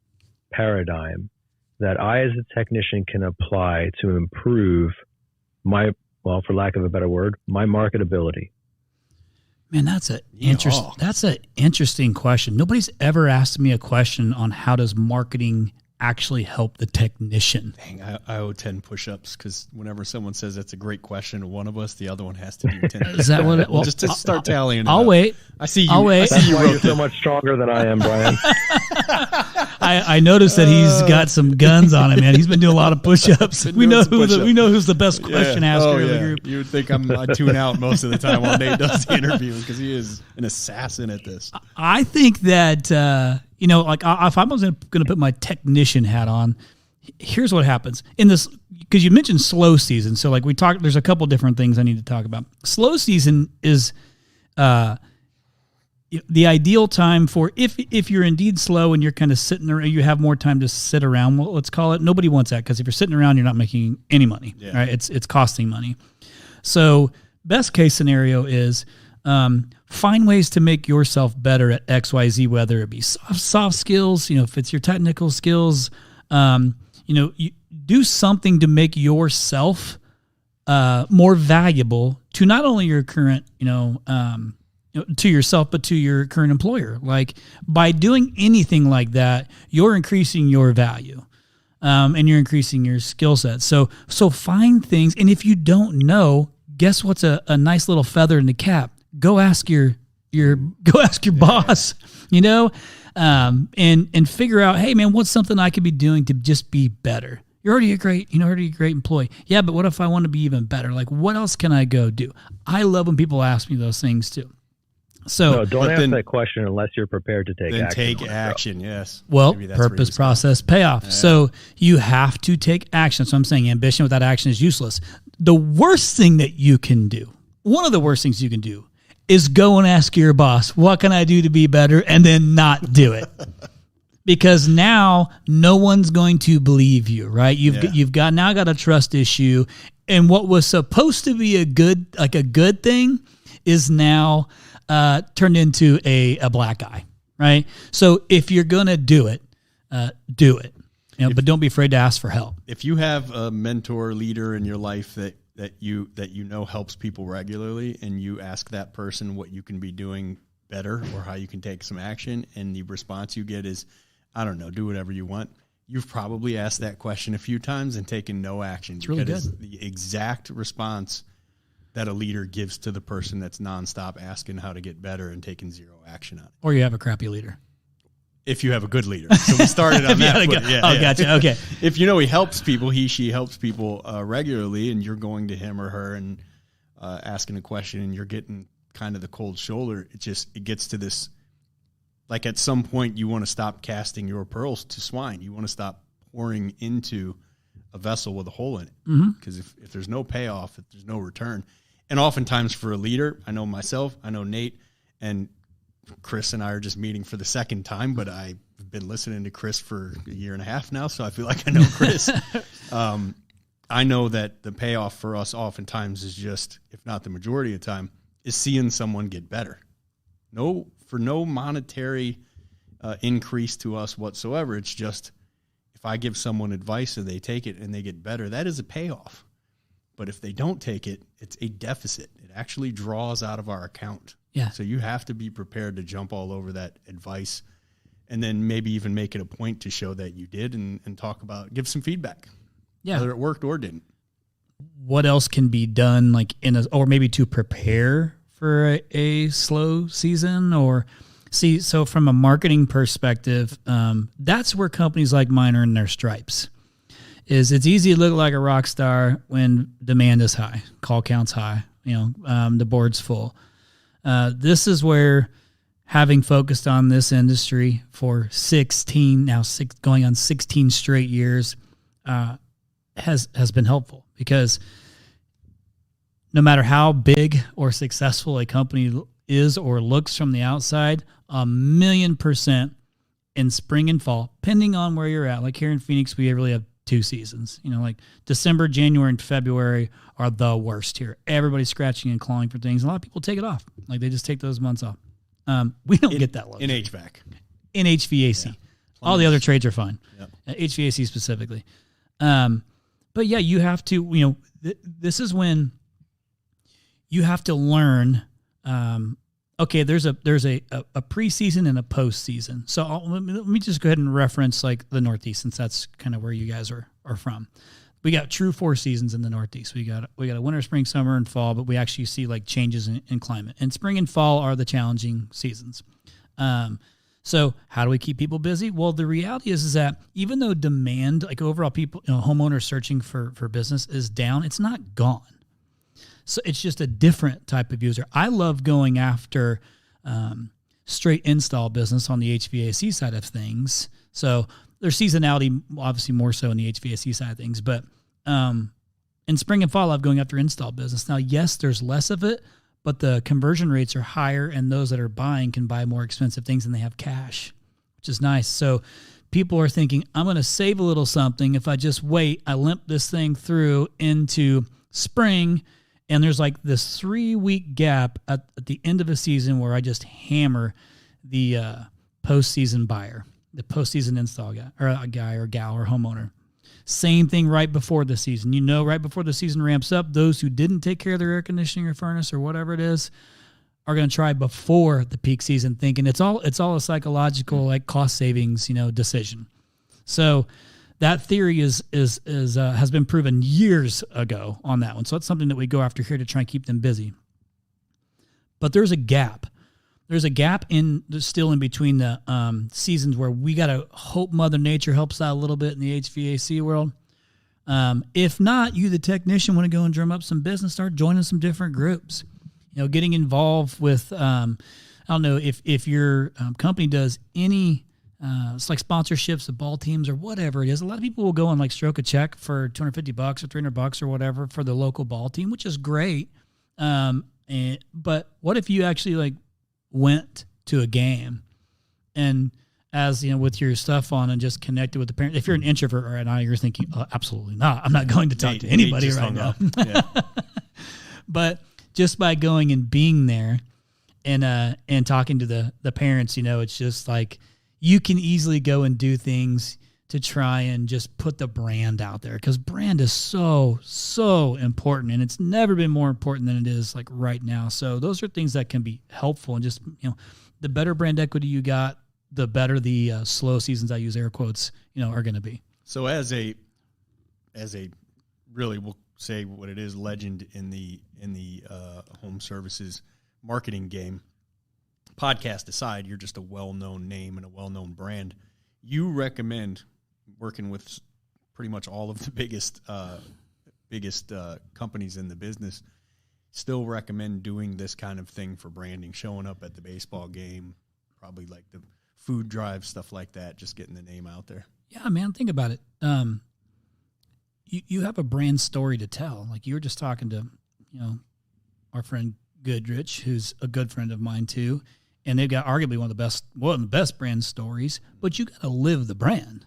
paradigm that I, as a technician, can apply to improve my, well, for lack of a better word, my marketability?
Man, that's an interesting question. Nobody's ever asked me a question on how does marketing actually help the technician.
Dang, I owe 10 push-ups because whenever someone says that's a great question to one of us, the other one has to do 10.
Is that what it,
well, just to start tallying it
I'll
up.
wait.
I see you.
I'll wait.
That's why you're so much stronger than I am, Brian.
I noticed that he's got some guns on him, man. He's been doing a lot of push-ups. We know who's the best question asker of the group.
You would think I tune out most of the time while Nate does the interview because he is an assassin at this.
I think that like if I was going to put my technician hat on, here's what happens in this, because you mentioned slow season. So like we talked, there's a couple different things I need to talk about. Slow season is the ideal time for if you're indeed slow and you're kind of sitting around, you have more time to sit around. Well, let's call it. Nobody wants that because if you're sitting around, you're not making any money. Yeah. Right? It's costing money. So best case scenario is find ways to make yourself better at XYZ, whether it be soft skills, if it's your technical skills, you do something to make yourself more valuable to not only your current, to yourself, but to your current employer. Like by doing anything like that, you're increasing your value, and you're increasing your skill set. So find things. And if you don't know, guess what's a nice little feather in the cap? Go ask your boss, and figure out, hey man, what's something I could be doing to just be better? You're already a great employee. Yeah, but what if I want to be even better? Like, what else can I go do? I love when people ask me those things too. So
no, don't ask that question unless you're prepared to take action.
Then take action, yes.
Well, purpose, process, payoff. Yeah. So you have to take action. So I'm saying ambition without action is useless. The worst thing that you can do, one of the worst things you can do, is go and ask your boss, what can I do to be better? And then not do it. Because now no one's going to believe you, right? You've got a trust issue. And what was supposed to be a good thing is now turned into a black eye, right? So if you're going to do it, do it. But don't be afraid to ask for help.
If you have a mentor leader in your life that you know helps people regularly, and you ask that person what you can be doing better or how you can take some action, and the response you get is, I don't know, do whatever you want. You've probably asked that question a few times and taken no action.
It's really good.
It's the exact response that a leader gives to the person that's nonstop asking how to get better and taking zero action on it.
Or you have a crappy leader.
If you have a good leader. So we started on that.
Gotcha. Okay.
If he helps people, she helps people regularly, and you're going to him or her and asking a question, and you're getting kind of the cold shoulder, it gets to this, like at some point you want to stop casting your pearls to swine. You want to stop pouring into a vessel with a hole in it. Because if there's no payoff, if there's no return, and oftentimes for a leader, I know myself, I know Nate, and Chris and I are just meeting for the second time, but I've been listening to Chris for a year and a half now, so I feel like I know Chris. I know that the payoff for us oftentimes is just, if not the majority of the time, is seeing someone get better. For no monetary increase to us whatsoever. It's just, if I give someone advice and they take it and they get better, that is a payoff. But if they don't take it, it's a deficit. It actually draws out of our account.
Yeah.
So you have to be prepared to jump all over that advice, and then maybe even make it a point to show that you did, and give some feedback.
Yeah.
Whether it worked or didn't.
What else can be done, like or maybe to prepare for a slow season? Or so from a marketing perspective, that's where companies like mine earn their stripes. It's easy to look like a rock star when demand is high, call count's high, the board's full. This is where having focused on this industry for 16 straight years has been helpful, because no matter how big or successful a company is or looks from the outside, 1,000,000% in spring and fall, depending on where you're at. Like here in Phoenix, we really have 2 seasons. You know, like December, January, and February are the worst here. Everybody's scratching and clawing for things. A lot of people take it off. Like they just take those months off. We don't get that luxury.
In HVAC.
In HVAC. Yeah. All the other trades are fine. Yep. HVAC specifically. But yeah, you have to, you know, this is when you have to learn, okay, there's a preseason and a postseason. So let me just go ahead and reference like the Northeast, since that's kind of where you guys are from. We got true 4 seasons in the Northeast. We got a winter, spring, summer, and fall, but we actually see like changes in climate. And spring and fall are the challenging seasons. So how do we keep people busy? Well, the reality is that even though demand, like overall people, you know, homeowners searching for business is down, it's not gone. So it's just a different type of user. I love going after straight install business on the HVAC side of things. So there's seasonality, obviously more so in the HVAC side of things. But in spring and fall, I'm going after install business. Now, yes, there's less of it, but the conversion rates are higher, and those that are buying can buy more expensive things, and they have cash, which is nice. So people are thinking, I'm going to save a little something if I just wait. I limp this thing through into spring, and there's like this 3-week gap at the end of a season where I just hammer the postseason buyer, the postseason install guy or gal or homeowner. Same thing right before the season. You know, right before the season ramps up, those who didn't take care of their air conditioning or furnace or whatever it is are going to try before the peak season, thinking it's all a psychological, like, cost savings, you know, decision. So that theory has been proven years ago on that one. So that's something that we go after here to try and keep them busy. But there's a gap. There's a gap still in between the seasons where we got to hope Mother Nature helps out a little bit in the HVAC world. If not, you, the technician, want to go and drum up some business, start joining some different groups. You know, getting involved with, I don't know, if your company does any, it's like sponsorships of ball teams or whatever it is. A lot of people will go and like stroke a check for $250 or $300 or whatever for the local ball team, which is great. But what if you actually like went to a game and, as you know, with your stuff on and just connected with the parents? If you're an introvert right now, you're thinking, oh, absolutely not. I'm not going to talk to anybody right now. Yeah. But just by going and being there and talking to the parents, you know, it's just like you can easily go and do things to try and just put the brand out there, because brand is so important, and it's never been more important than it is like right now. So those are things that can be helpful, and just, you know, the better brand equity you got, the better the slow seasons, I use air quotes, you know, are going to be.
So as a really, we'll say what it is, legend in the home services marketing game, podcast aside, you're just a well-known name and a well-known brand. You recommend working with pretty much all of the biggest companies in the business. Still recommend doing this kind of thing for branding, showing up at the baseball game, probably like the food drive, stuff like that, just getting the name out there.
Yeah, man, think about it. You have a brand story to tell. Like you were just talking to, you know, our friend Goodrich, who's a good friend of mine too, and they've got arguably one of the best brand stories. But you got to live the brand.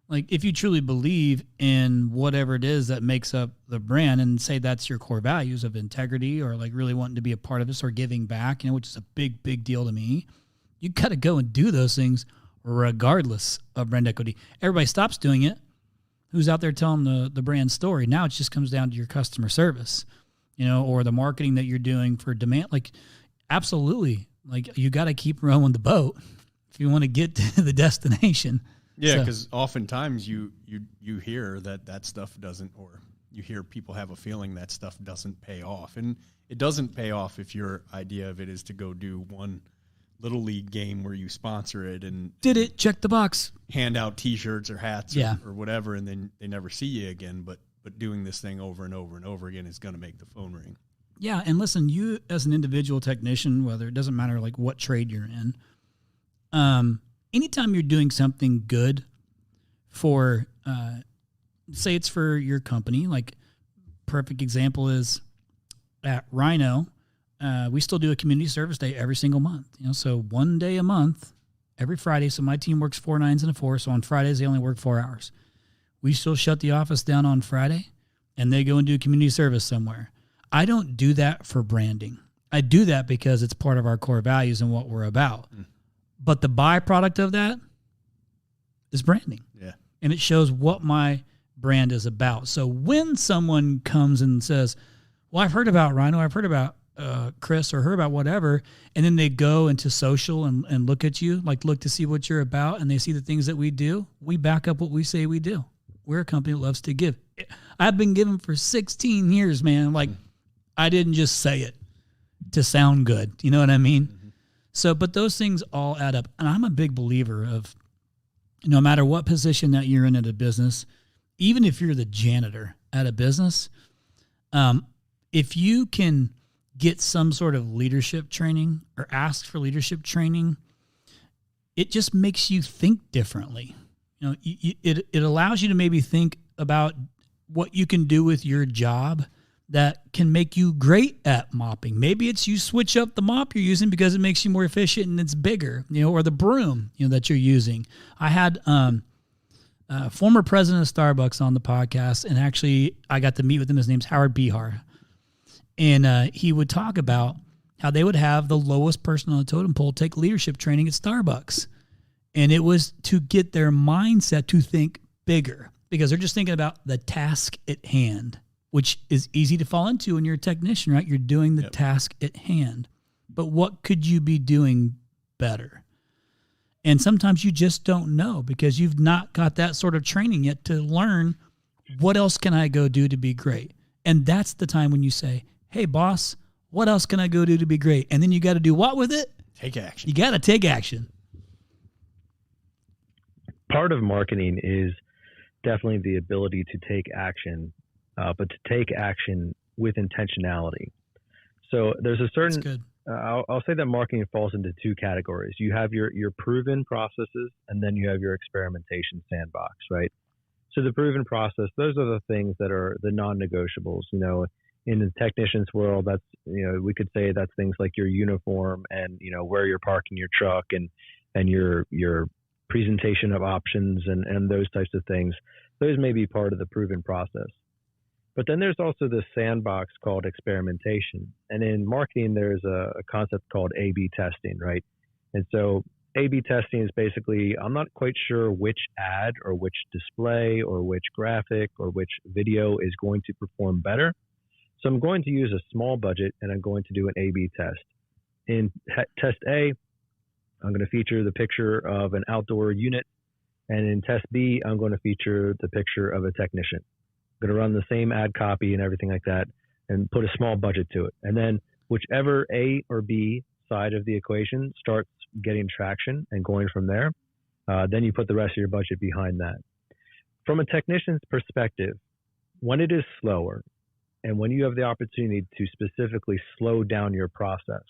Like if you truly believe in whatever it is that makes up the brand, and say that's your core values of integrity, or like really wanting to be a part of this, or giving back, you know, which is a big deal to me. You got to go and do those things regardless of brand equity. Everybody stops doing it. Who's out there telling the brand story? Now it just comes down to your customer service, you know, or the marketing that you're doing for demand. Like, absolutely. Like, you got to keep rowing the boat if you want to get to the destination.
Yeah, because oftentimes you hear that stuff doesn't, or you hear people have a feeling that stuff doesn't pay off. And it doesn't pay off if your idea of it is to go do one little league game where you sponsor it and
did it, check the box,
hand out T-shirts or hats,
yeah,
or whatever, and then they never see you again. But doing this thing over and over and over again is going to make the phone ring.
Yeah, and listen, you as an individual technician, whether it doesn't matter like what trade you're in, anytime you're doing something good for, say it's for your company, like perfect example is at Rhino. We still do a community service day every single month, you know, so one day a month, every Friday. So my team works 4 9s and a 4. So on Fridays, they only work 4 hours. we still shut the office down on Friday and they go and do community service somewhere. I don't do that for branding. I do that because it's part of our core values and what we're about. But the byproduct of that is branding. Yeah. And it shows what my brand is about. So when someone comes and says, well, I've heard about Rhino, I've heard about Chris, or heard about whatever, and then they go into social and look at you, like look to see what you're about, and they see the things that we do, we back up what we say we do. We're a company that loves to give. I've been giving for 16 years, man. Like, I didn't just say it to sound good. You know what I mean? Mm-hmm. So, but those things all add up. And I'm a big believer of no matter what position that you're in at a business, even if you're the janitor at a business, if you can get some sort of leadership training or ask for leadership training, it just makes you think differently. You know, it allows you to maybe think about what you can do with your job that can make you great at mopping. Maybe it's you switch up the mop you're using because it makes you more efficient and it's bigger, you know, or the broom, you know, that you're using. I had former president of Starbucks on the podcast, and actually I got to meet with him. His name's Howard Behar. And he would talk about how they would have the lowest person on the totem pole take leadership training at Starbucks. And it was to get their mindset to think bigger because they're just thinking about the task at hand, which is easy to fall into when you're a technician, right? You're doing the task at hand. But what could you be doing better? And sometimes you just don't know because you've not got that sort of training yet to learn what else can I go do to be great? And that's the time when you say, hey, boss, what else can I go do to be great? And then you got to do what with it?
Take action.
You got to take action.
Part of marketing is definitely the ability to take action, but to take action with intentionality. So there's a certain, I'll say that marketing falls into two categories. You have your proven processes, and then you have your experimentation sandbox, right? So the proven process, those are the things that are the non-negotiables. You know, in the technician's world, that's, you know, we could say that's things like your uniform and, you know, where you're parking your truck and your presentation of options and those types of things. Those may be part of the proven process. But then there's also this sandbox called experimentation. And in marketing, there's a concept called A/B testing, right? And so A/B testing is basically, I'm not quite sure which ad or which display or which graphic or which video is going to perform better. So I'm going to use a small budget and I'm going to do an A/B test. In test A, I'm going to feature the picture of an outdoor unit. And in test B, I'm going to feature the picture of a technician. I'm going to run the same ad copy and everything like that and put a small budget to it. And then whichever A or B side of the equation starts getting traction and going from there, then you put the rest of your budget behind that. From a technician's perspective, when it is slower and when you have the opportunity to specifically slow down your process,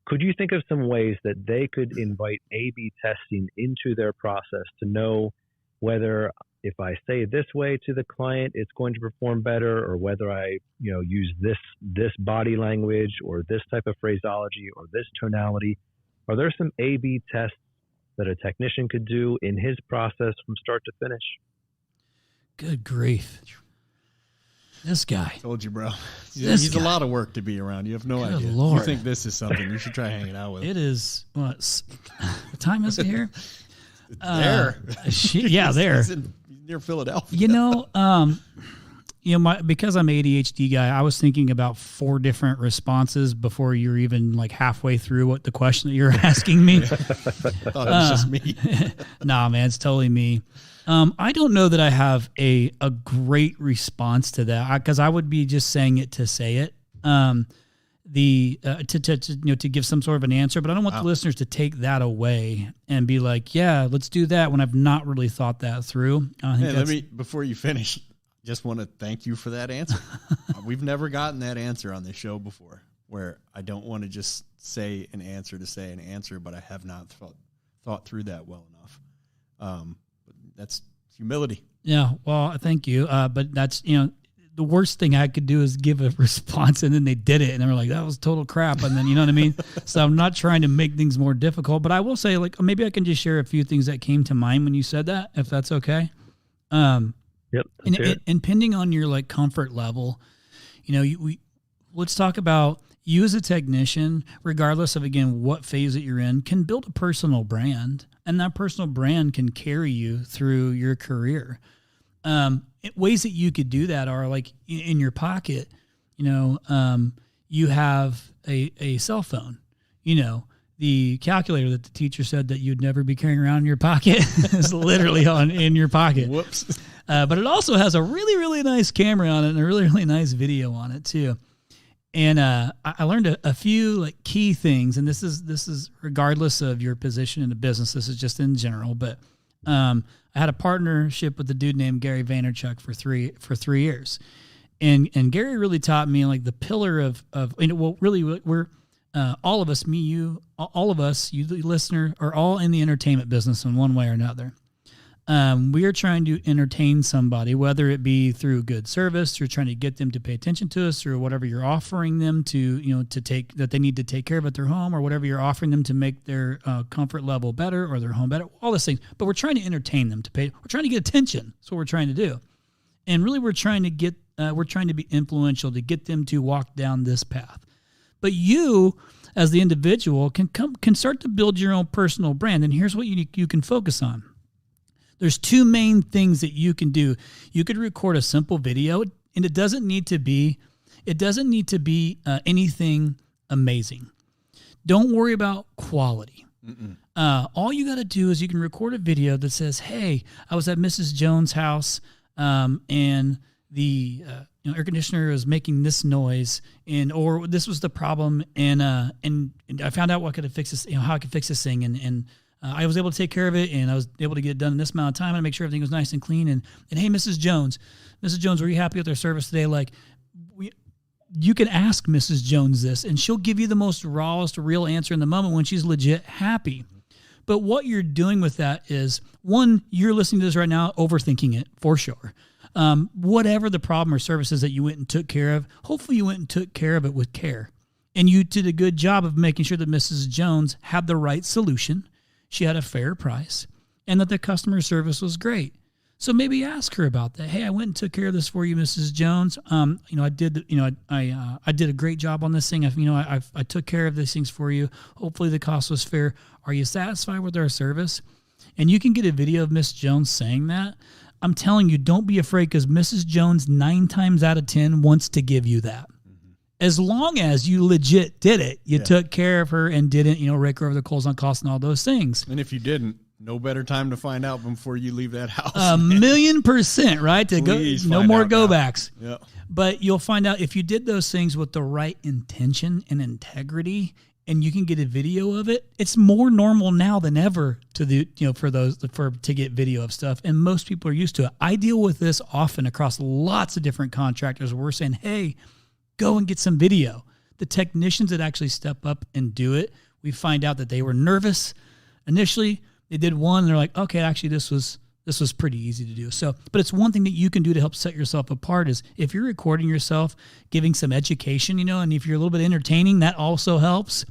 could you think of some ways that they could invite A/B testing into their process to know whether if I say this way to the client, it's going to perform better, or whether I, you know, use this body language or this type of phraseology or this tonality? Are there some A/B tests that a technician could do in his process from start to finish?
Good grief. This guy.
Told you, bro. He's a lot of work to be around. You have no idea.
Lord.
You think this is something. You should try hanging out with him.
It is, what time is it here?
There.
There.
He's near Philadelphia.
You know, because I'm an ADHD guy, I was thinking about 4 different responses before you're even like halfway through what the question that you're asking me.
I thought it was just me.
Nah, man, it's totally me. I don't know that I have a great response to that because I would be just saying it to say it. To give some sort of an answer, but I don't want the listeners to take that away and be like, yeah, let's do that when I've not really thought that through.
Before you finish, just want to thank you for that answer. We've never gotten that answer on this show before, where I don't want to just say an answer to say an answer, but I have not thought through that well enough. But that's humility.
Yeah. Well, thank you. But that's, the worst thing I could do is give a response and then they did it and they were like, that was total crap. And then, you know what I mean? So I'm not trying to make things more difficult, but I will say, like, maybe I can just share a few things that came to mind when you said that, if that's okay.
Yep.
And depending on your like comfort level, let's talk about you as a technician, regardless of, again, what phase that you're in, can build a personal brand, and that personal brand can carry you through your career. Ways that you could do that are like in your pocket, you have a cell phone, the calculator that the teacher said that you'd never be carrying around in your pocket is literally in your pocket.
Whoops.
But it also has a really, really nice camera on it and a really, really nice video on it too. And I learned a few like key things, and this is regardless of your position in the business. This is just in general. But I had a partnership with a dude named Gary Vaynerchuk for 3 years, and Gary really taught me like the pillar of really we're all of us, me, you, all of us, you the listener, are all in the entertainment business in one way or another. We are trying to entertain somebody, whether it be through good service, through trying to get them to pay attention to us, or whatever you're offering them to take that they need to take care of at their home, or whatever you're offering them to make their comfort level better or their home better, all those things. But we're trying to entertain them we're trying to get attention. That's what we're trying to do. And really we're trying to be influential to get them to walk down this path. But you, as the individual, can start to build your own personal brand. And here's what you can focus on. There's two main things that you can do. You could record a simple video, and it doesn't need to be anything amazing. Don't worry about quality. All you got to do is you can record a video that says, "Hey, I was at Mrs. Jones' house, and the air conditioner is making this noise, or this was the problem, and I found out what could fix this, how I could fix this thing, and I was able to take care of it, and I was able to get it done in this amount of time, and make sure everything was nice and clean. And hey, Mrs. Jones, were you happy with their service today? Like, you can ask Mrs. Jones this, and she'll give you the most rawest, real answer in the moment when she's legit happy. But what you're doing with that is, one, you're listening to this right now, overthinking it for sure. Whatever the problem or service is that you went and took care of, hopefully you went and took care of it with care. And you did a good job of making sure that Mrs. Jones had the right solution, she had a fair price, and that the customer service was great. So maybe ask her about that. Hey, I went and took care of this for you, Mrs. Jones. I did a great job on this thing. I took care of these things for you. Hopefully the cost was fair. Are you satisfied with our service? And you can get a video of Miss Jones saying that. I'm telling you, don't be afraid, because Mrs. Jones 9 times out of 10 wants to give you that. As long as you legit did it, you took care of her and didn't, rake her over the coals on cost and all those things.
And if you didn't, no better time to find out before you leave that house.
1,000,000%, right? No more go backs.
Yeah.
But you'll find out if you did those things with the right intention and integrity, and you can get a video of it, it's more normal now than ever to get video of stuff. And most people are used to it. I deal with this often across lots of different contractors where we're saying, hey, go and get some video. The technicians that actually step up and do it, we find out that they were nervous initially. They did one, and they're like, okay, actually this was pretty easy to do. So, but it's one thing that you can do to help set yourself apart is if you're recording yourself, giving some education, and if you're a little bit entertaining, that also helps.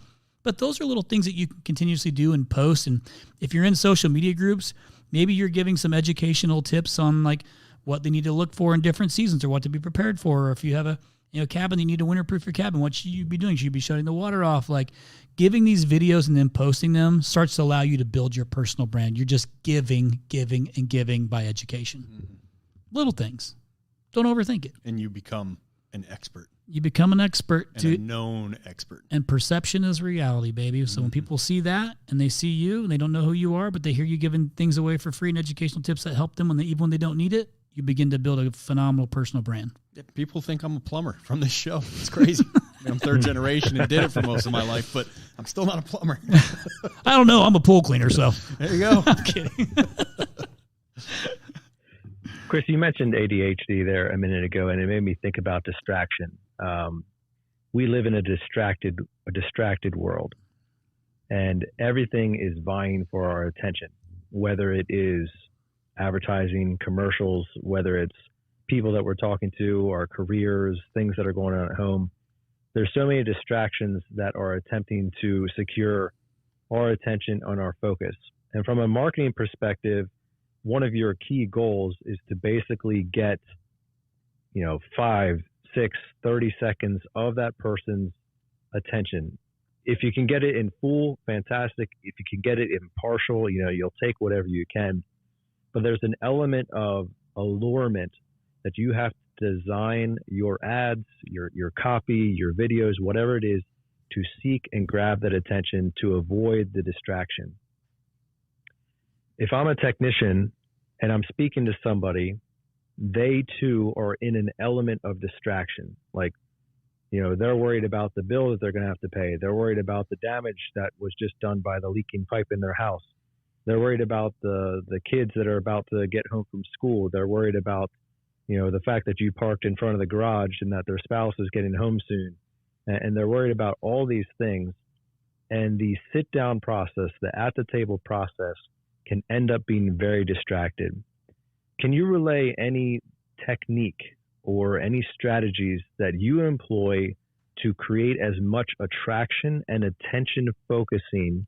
But those are little things that you can continuously do and post. And if you're in social media groups, maybe you're giving some educational tips on like what they need to look for in different seasons, or what to be prepared for. Or if you have a cabin, you need to winterproof your cabin. What should you be doing? Should you be shutting the water off? Like, giving these videos and then posting them starts to allow you to build your personal brand. You're just giving by education. Mm-hmm. Little things. Don't overthink it.
And you become an expert.
You become an expert.
And a known expert.
And perception is reality, baby. So when people see that and they see you and they don't know who you are, but they hear you giving things away for free and educational tips that help them even when they don't need it, you begin to build a phenomenal personal brand.
Yeah, people think I'm a plumber from this show. It's crazy. I'm third generation and did it for most of my life, but I'm still not a plumber.
I don't know. I'm a pool cleaner, so.
There you go.
I'm kidding.
Chris, you mentioned ADHD there a minute ago, and it made me think about distraction. We live in a distracted world, and everything is vying for our attention, whether it is advertising, commercials, whether it's people that we're talking to, our careers, things that are going on at home. There's so many distractions that are attempting to secure our attention on our focus. And from a marketing perspective, one of your key goals is to basically get, 5, 6, 30 seconds of that person's attention. If you can get it in full, fantastic. If you can get it in partial, you'll take whatever you can. But there's an element of allurement that you have to design your ads, your copy, your videos, whatever it is, to seek and grab that attention to avoid the distraction. If I'm a technician and I'm speaking to somebody, they too are in an element of distraction. Like, they're worried about the bill that they're going to have to pay. They're worried about the damage that was just done by the leaking pipe in their house. They're worried about the kids that are about to get home from school. They're worried about, the fact that you parked in front of the garage and that their spouse is getting home soon. And they're worried about all these things. And the sit down process, the at the table process, can end up being very distracted. Can you relay any technique or any strategies that you employ to create as much attraction and attention focusing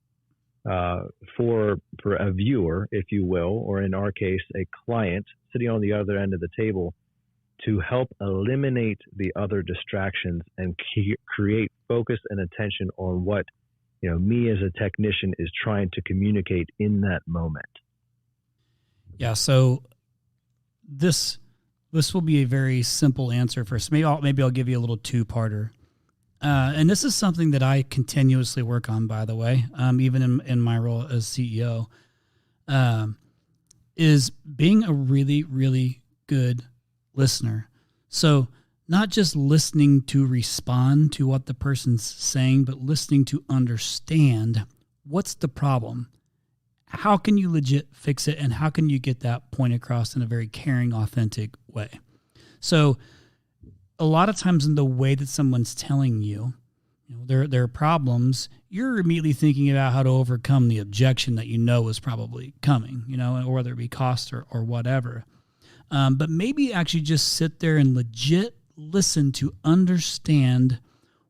for a viewer, if you will, or in our case, a client sitting on the other end of the table, to help eliminate the other distractions and create focus and attention on what me as a technician is trying to communicate in that moment?
Yeah, so this will be a very simple answer first. Maybe I'll give you a little two-parter. And this is something that I continuously work on, by the way, even in my role as CEO, is being a really, really good listener. So not just listening to respond to what the person's saying, but listening to understand what's the problem. How can you legit fix it, and how can you get that point across in a very caring, authentic way? So a lot of times in the way that someone's telling you, their problems, you're immediately thinking about how to overcome the objection that is probably coming, or whether it be cost or whatever. But maybe actually just sit there and legit listen to understand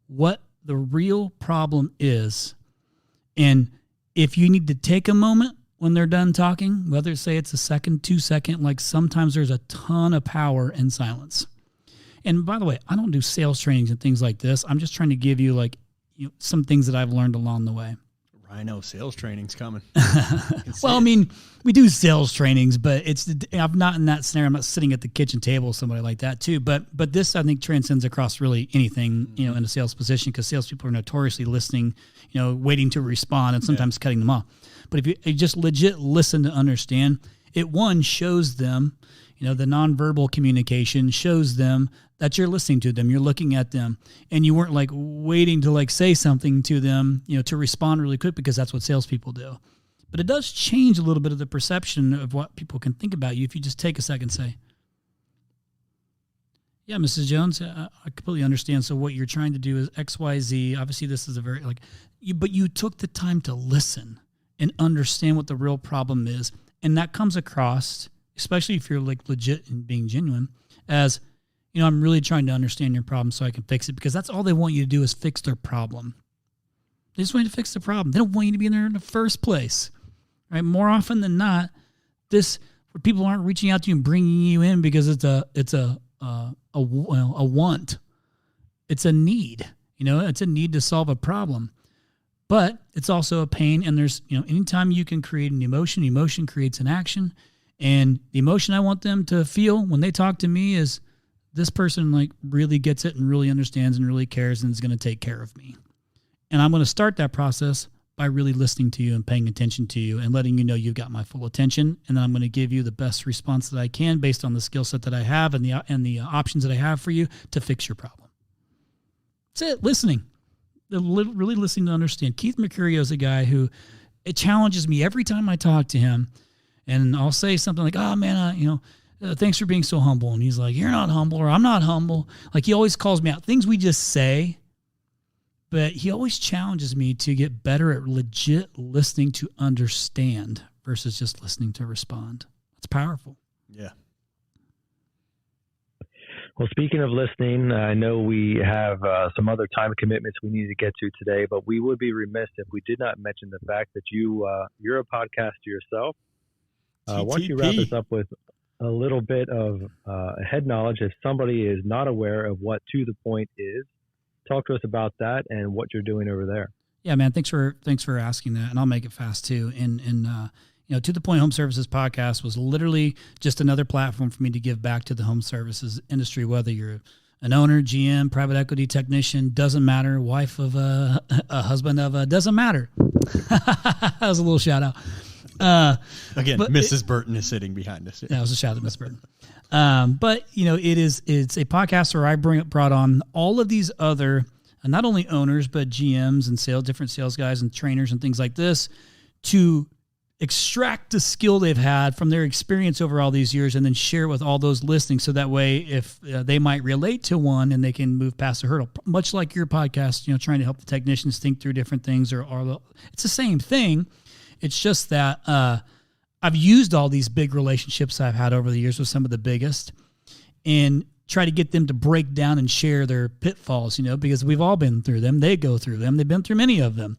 what the real problem is. And if you need to take a moment when they're done talking, whether say it's a second, 2 second, like sometimes there's a ton of power in silence. And by the way, I don't do sales trainings and things like this. I'm just trying to give you some things that I've learned along the way.
Rhino sales training's coming.
Well, I mean, we do sales trainings, but I'm not in that scenario. I'm not sitting at the kitchen table with somebody like that too. But this, I think, transcends across really anything, in a sales position, because salespeople are notoriously listening, waiting to respond and sometimes cutting them off. But if you just legit listen to understand, it shows them, the nonverbal communication shows them that you're listening to them, you're looking at them, and you weren't waiting to say something to them, to respond really quick, because that's what salespeople do. But it does change a little bit of the perception of what people can think about you if you just take a second and say, yeah, Mrs. Jones, I completely understand. So what you're trying to do is X, Y, Z. Obviously, this is a very but you took the time to listen and understand what the real problem is. And that comes across, especially if you're legit and being genuine, as, I'm really trying to understand your problem so I can fix it, because that's all they want you to do is fix their problem. They just want you to fix the problem. They don't want you to be in there in the first place, right? More often than not, where people aren't reaching out to you and bringing you in because it's a want. It's a need, it's a need to solve a problem. But it's also a pain, and there's, anytime you can create an emotion creates an action. And the emotion I want them to feel when they talk to me is, this person really gets it and really understands and really cares and is going to take care of me. And I'm going to start that process by really listening to you and paying attention to you and letting you know you've got my full attention. And then I'm going to give you the best response that I can based on the skill set that I have and the options that I have for you to fix your problem. That's it. Listening. Really listening to understand. Keith Mercurio is a guy who, it challenges me every time I talk to him. And I'll say something like, oh man, thanks for being so humble. And he's like, you're not humble, or I'm not humble. He always calls me out. Things we just say, but he always challenges me to get better at legit listening to understand versus just listening to respond. It's powerful.
Yeah.
Well, speaking of listening, I know we have some other time commitments we need to get to today, but we would be remiss if we did not mention the fact that you're a podcaster yourself. Why don't you wrap us up with a little bit of head knowledge? If somebody is not aware of what To The Point is, talk to us about that and what you're doing over there.
Yeah, man. Thanks for asking that, and I'll make it fast too. To the Point Home Services podcast was literally just another platform for me to give back to the home services industry, whether you're an owner, GM, private equity technician, doesn't matter, wife of a husband of a, doesn't matter. That was a little shout out.
Again, Mrs. Burton is sitting behind us.
That was a shout out to Miss Burton. It's a podcast where I brought on all of these other, not only owners, but GMs and different sales guys and trainers and things like this to extract the skill they've had from their experience over all these years and then share it with all those listening. So that way, if they might relate to one and they can move past the hurdle, much like your podcast, trying to help the technicians think through different things it's the same thing. It's just that, I've used all these big relationships I've had over the years with some of the biggest and try to get them to break down and share their pitfalls, because we've all been through them. They go through them. They've been through many of them.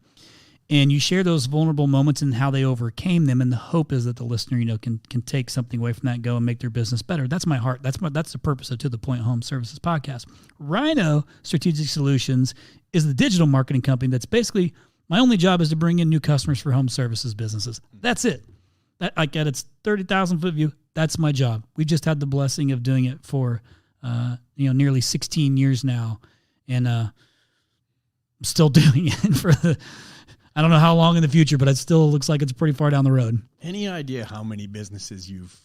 And you share those vulnerable moments and how they overcame them. And the hope is that the listener, can take something away from that and go and make their business better. That's my heart. That's the purpose of To The Point Home Services podcast. Rhino Strategic Solutions is the digital marketing company that's basically my only job is to bring in new customers for home services businesses. That's it. At its 30,000 foot view, that's my job. We just had the blessing of doing it for, nearly 16 years now. And I'm still doing it I don't know how long in the future, but it still looks like it's pretty far down the road.
Any idea how many businesses you've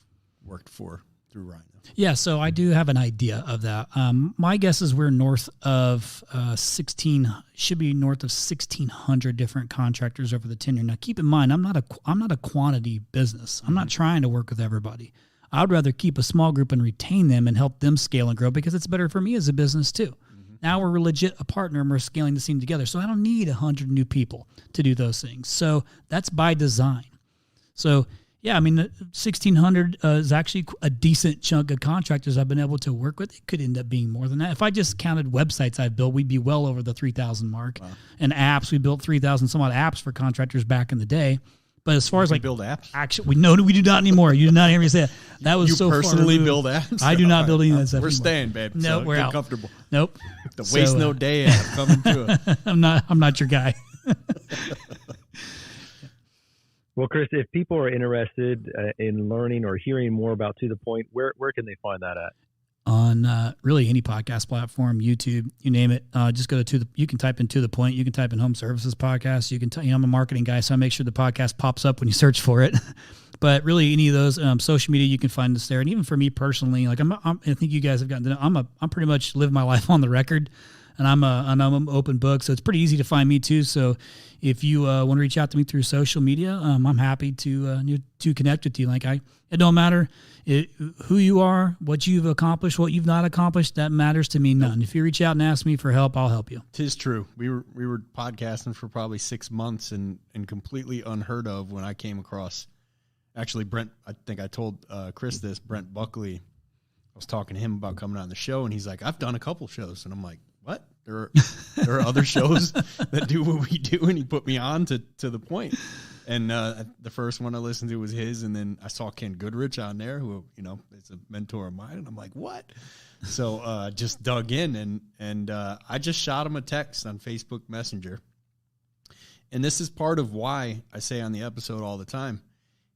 worked for through Rhino?
Yeah, so I do have an idea of that. My guess is we're north of 1,600 different contractors over the tenure. Now, keep in mind, I'm not a quantity business. I'm not trying to work with everybody. I'd rather keep a small group and retain them and help them scale and grow because it's better for me as a business too. Now we're legit a partner and we're scaling the team together. So I don't need 100 new people to do those things. So that's by design. So yeah, 1,600 is actually a decent chunk of contractors I've been able to work with. It could end up being more than that. If I just counted websites I've built, we'd be well over the 3,000 mark. Wow. And apps, we built 3,000 some odd apps for contractors back in the day. But as far as
build apps,
actually, we do not anymore. You did not hear me say that. That was so far.
You personally build apps?
I do not build any of that stuff.
We're
anymore.
Staying, babe.
No, we're out.
Comfortable.
Nope.
The Waste No Day app coming through.
I'm not your guy.
Well, Chris, if people are interested in learning or hearing more about To The Point, where can they find that at?
On really any podcast platform, YouTube, you name it. Just go to you can type in To The Point. You can type in Home Services Podcast. You can I'm a marketing guy, so I make sure the podcast pops up when you search for it. But really, any of those social media, you can find us there. And even for me personally, like I think you guys have gotten to know, I'm pretty much live my life on the record, and I'm an open book, so it's pretty easy to find me too. So if you want to reach out to me through social media, I'm happy to connect with you. It don't matter who you are, what you've accomplished, what you've not accomplished. That matters to me none. If you reach out and ask me for help, I'll help you.
'Tis true. We were podcasting for probably 6 months and completely unheard of when I came across. Actually, Brent, I think I told Chris this. Brent Buckley, I was talking to him about coming on the show, and he's like, "I've done a couple shows," and I'm like, "What? There are other shows that do what we do," and he put me on to The Point. And the first one I listened to was his, and then I saw Ken Goodrich on there, who is a mentor of mine, and I'm like, what? So just dug in, and I just shot him a text on Facebook Messenger. And this is part of why I say on the episode all the time,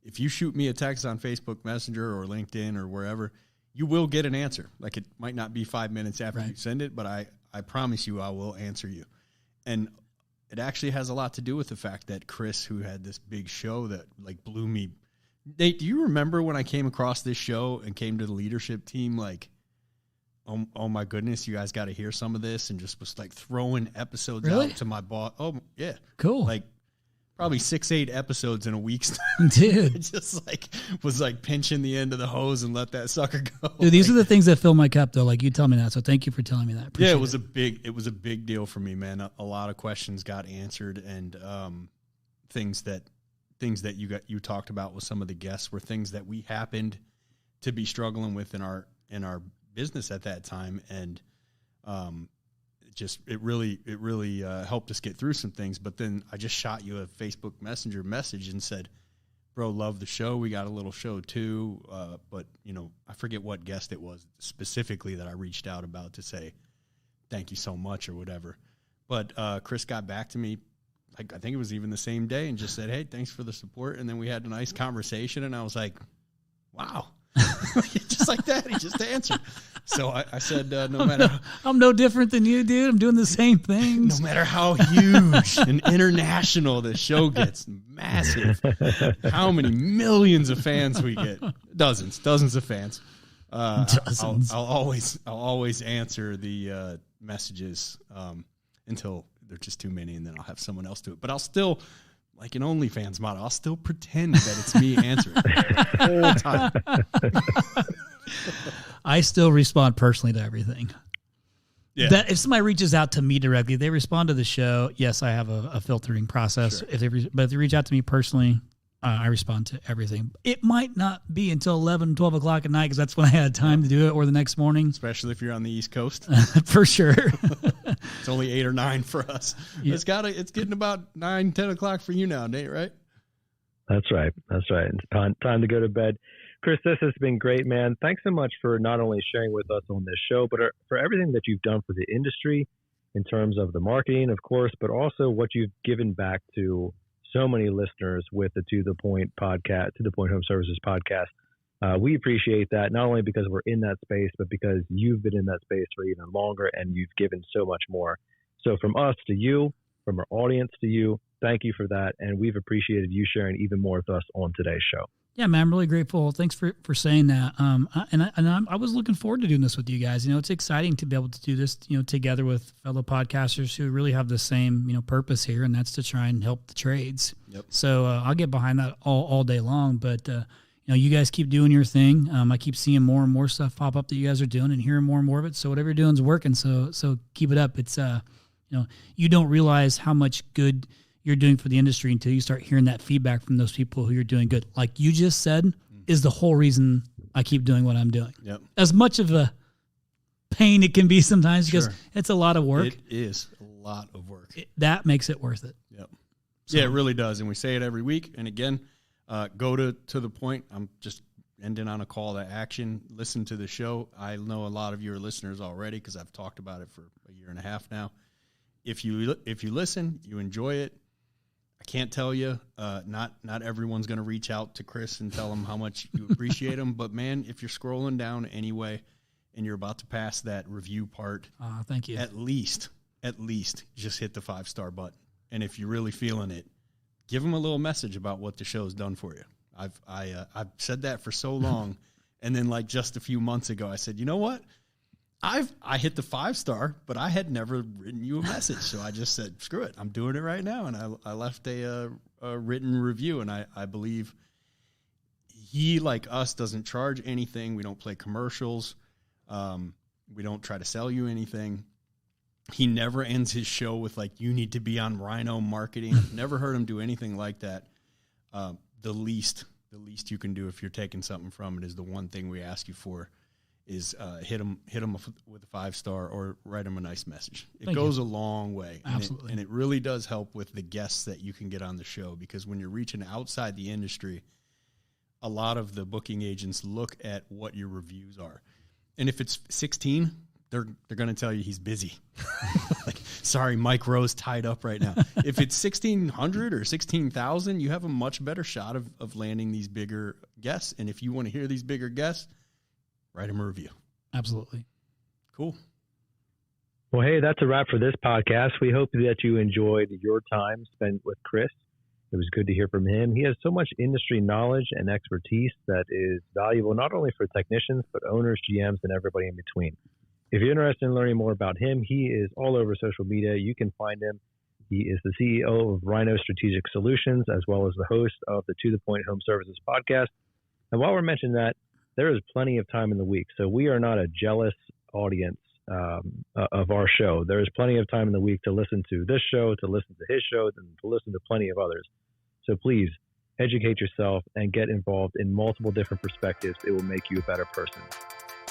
if you shoot me a text on Facebook Messenger or LinkedIn or wherever, you will get an answer. Like, it might not be 5 minutes after you send it, but I promise you I will answer you. And it actually has a lot to do with the fact that Chris, who had this big show that blew me. Nate, do you remember when I came across this show and came to the leadership team oh my goodness, you guys got to hear some of this, and just was throwing episodes out to my boss. Oh yeah.
Cool.
Probably 6-8 episodes in a week's time.
Dude.
It just was pinching the end of the hose and let that sucker go.
Dude, these are the things that fill my cup though. You tell me that. So thank you for telling me that. Appreciate
it was a big deal for me, man. A lot of questions got answered, and things that you talked about with some of the guests were things that we happened to be struggling with in our business at that time. And it really helped us get through some things. But then I just shot you a Facebook Messenger message and said, bro, love the show. We got a little show too. But, I forget what guest it was specifically that I reached out about to say thank you so much or whatever. But Chris got back to me, like, I think it was even the same day, and just said, hey, thanks for the support. And then we had a nice conversation, and I was like, wow. Just like that, he just answered. So I said, no matter...
I'm no different than you, dude. I'm doing the same things.
No matter how huge and international this show gets, massive, how many millions of fans we get, dozens of fans.
Dozens.
I'll always answer the messages until they're just too many, and then I'll have someone else do it. But I'll still... like an OnlyFans model, I'll still pretend that it's me answering the whole time.
I still respond personally to everything.
Yeah.
That if somebody reaches out to me directly, they respond to the show. Yes, I have a filtering process.
Sure.
But if they reach out to me personally, I respond to everything. It might not be until 11, 12 o'clock at night because that's when I had time to do it, or the next morning.
Especially if you're on the East Coast.
For sure.
It's only 8 or 9 for us. Yeah. It's getting about 9, 10 o'clock for you now, Nate, right?
That's right. It's time to go to bed. Chris, this has been great, man. Thanks so much for not only sharing with us on this show, but for everything that you've done for the industry in terms of the marketing, of course, but also what you've given back to so many listeners with the To The Point podcast, To The Point Home Services podcast. We appreciate that, not only because we're in that space, but because you've been in that space for even longer and you've given so much more. So from us to you, from our audience to you, thank you for that. And we've appreciated you sharing even more with us on today's show.
Yeah, man, I'm really grateful. Thanks for saying that. I was looking forward to doing this with you guys. It's exciting to be able to do this, together with fellow podcasters who really have the same, purpose here, and that's to try and help the trades.
Yep.
So I'll get behind that all day long. But you guys keep doing your thing. I keep seeing more and more stuff pop up that you guys are doing, and hearing more and more of it. So whatever you're doing is working. So keep it up. It's you don't realize how much good you're doing for the industry until you start hearing that feedback from those people who you're doing good. Like you just said, is the whole reason I keep doing what I'm doing.
Yep.
As much of a pain it can be sometimes, because
Sure.
it's a lot of work.
It is a lot of work.
That makes it worth it.
Yep.
So,
yeah, it really does. And we say it every week. And again, go to the point. I'm just ending on a call to action. Listen to the show. I know a lot of you are listeners already because I've talked about it for a year and a half now. If you listen, you enjoy it. I can't tell you, not everyone's going to reach out to Chris and tell him how much you appreciate him. But, man, if you're scrolling down anyway and you're about to pass that review part,
thank you.
At least just hit the 5-star button. And if you're really feeling it, give him a little message about what the show's done for you. I've said that for so long. And then, like, just a few months ago, I said, you know what? I hit the 5-star, but I had never written you a message. So I just said, screw it. I'm doing it right now. And I left a written review. And I believe he, like us, doesn't charge anything. We don't play commercials. We don't try to sell you anything. He never ends his show with, like, you need to be on Rhino marketing. I've never heard him do anything like that. The least you can do if you're taking something from it is the one thing we ask you for. Is hit him with a 5-star or write him a nice message. It goes a long way.
Absolutely.
And it really does help with the guests that you can get on the show, because when you're reaching outside the industry, a lot of the booking agents look at what your reviews are. And if it's 16, they're going to tell you he's busy. Like, sorry, Mike Rowe's tied up right now. If it's 1,600 or 16,000, you have a much better shot of landing these bigger guests. And if you want to hear these bigger guests, write him a review.
Absolutely.
Cool.
Well, hey, that's a wrap for this podcast. We hope that you enjoyed your time spent with Chris. It was good to hear from him. He has so much industry knowledge and expertise that is valuable not only for technicians, but owners, GMs, and everybody in between. If you're interested in learning more about him, he is all over social media. You can find him. He is the CEO of Rhino Strategic Solutions, as well as the host of the To The Point Home Services podcast. And while we're mentioning that, there is plenty of time in the week. So we are not a jealous audience of our show. There is plenty of time in the week to listen to this show, to listen to his show, and to listen to plenty of others. So please educate yourself and get involved in multiple different perspectives. It will make you a better person.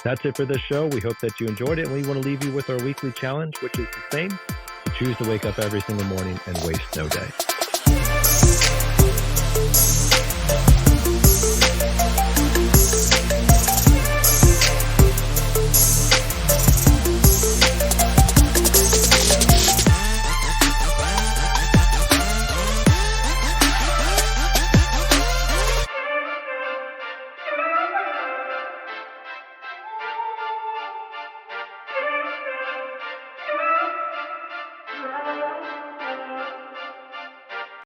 That's it for this show. We hope that you enjoyed it. And we want to leave you with our weekly challenge, which is the same. Choose to wake up every single morning and waste no day.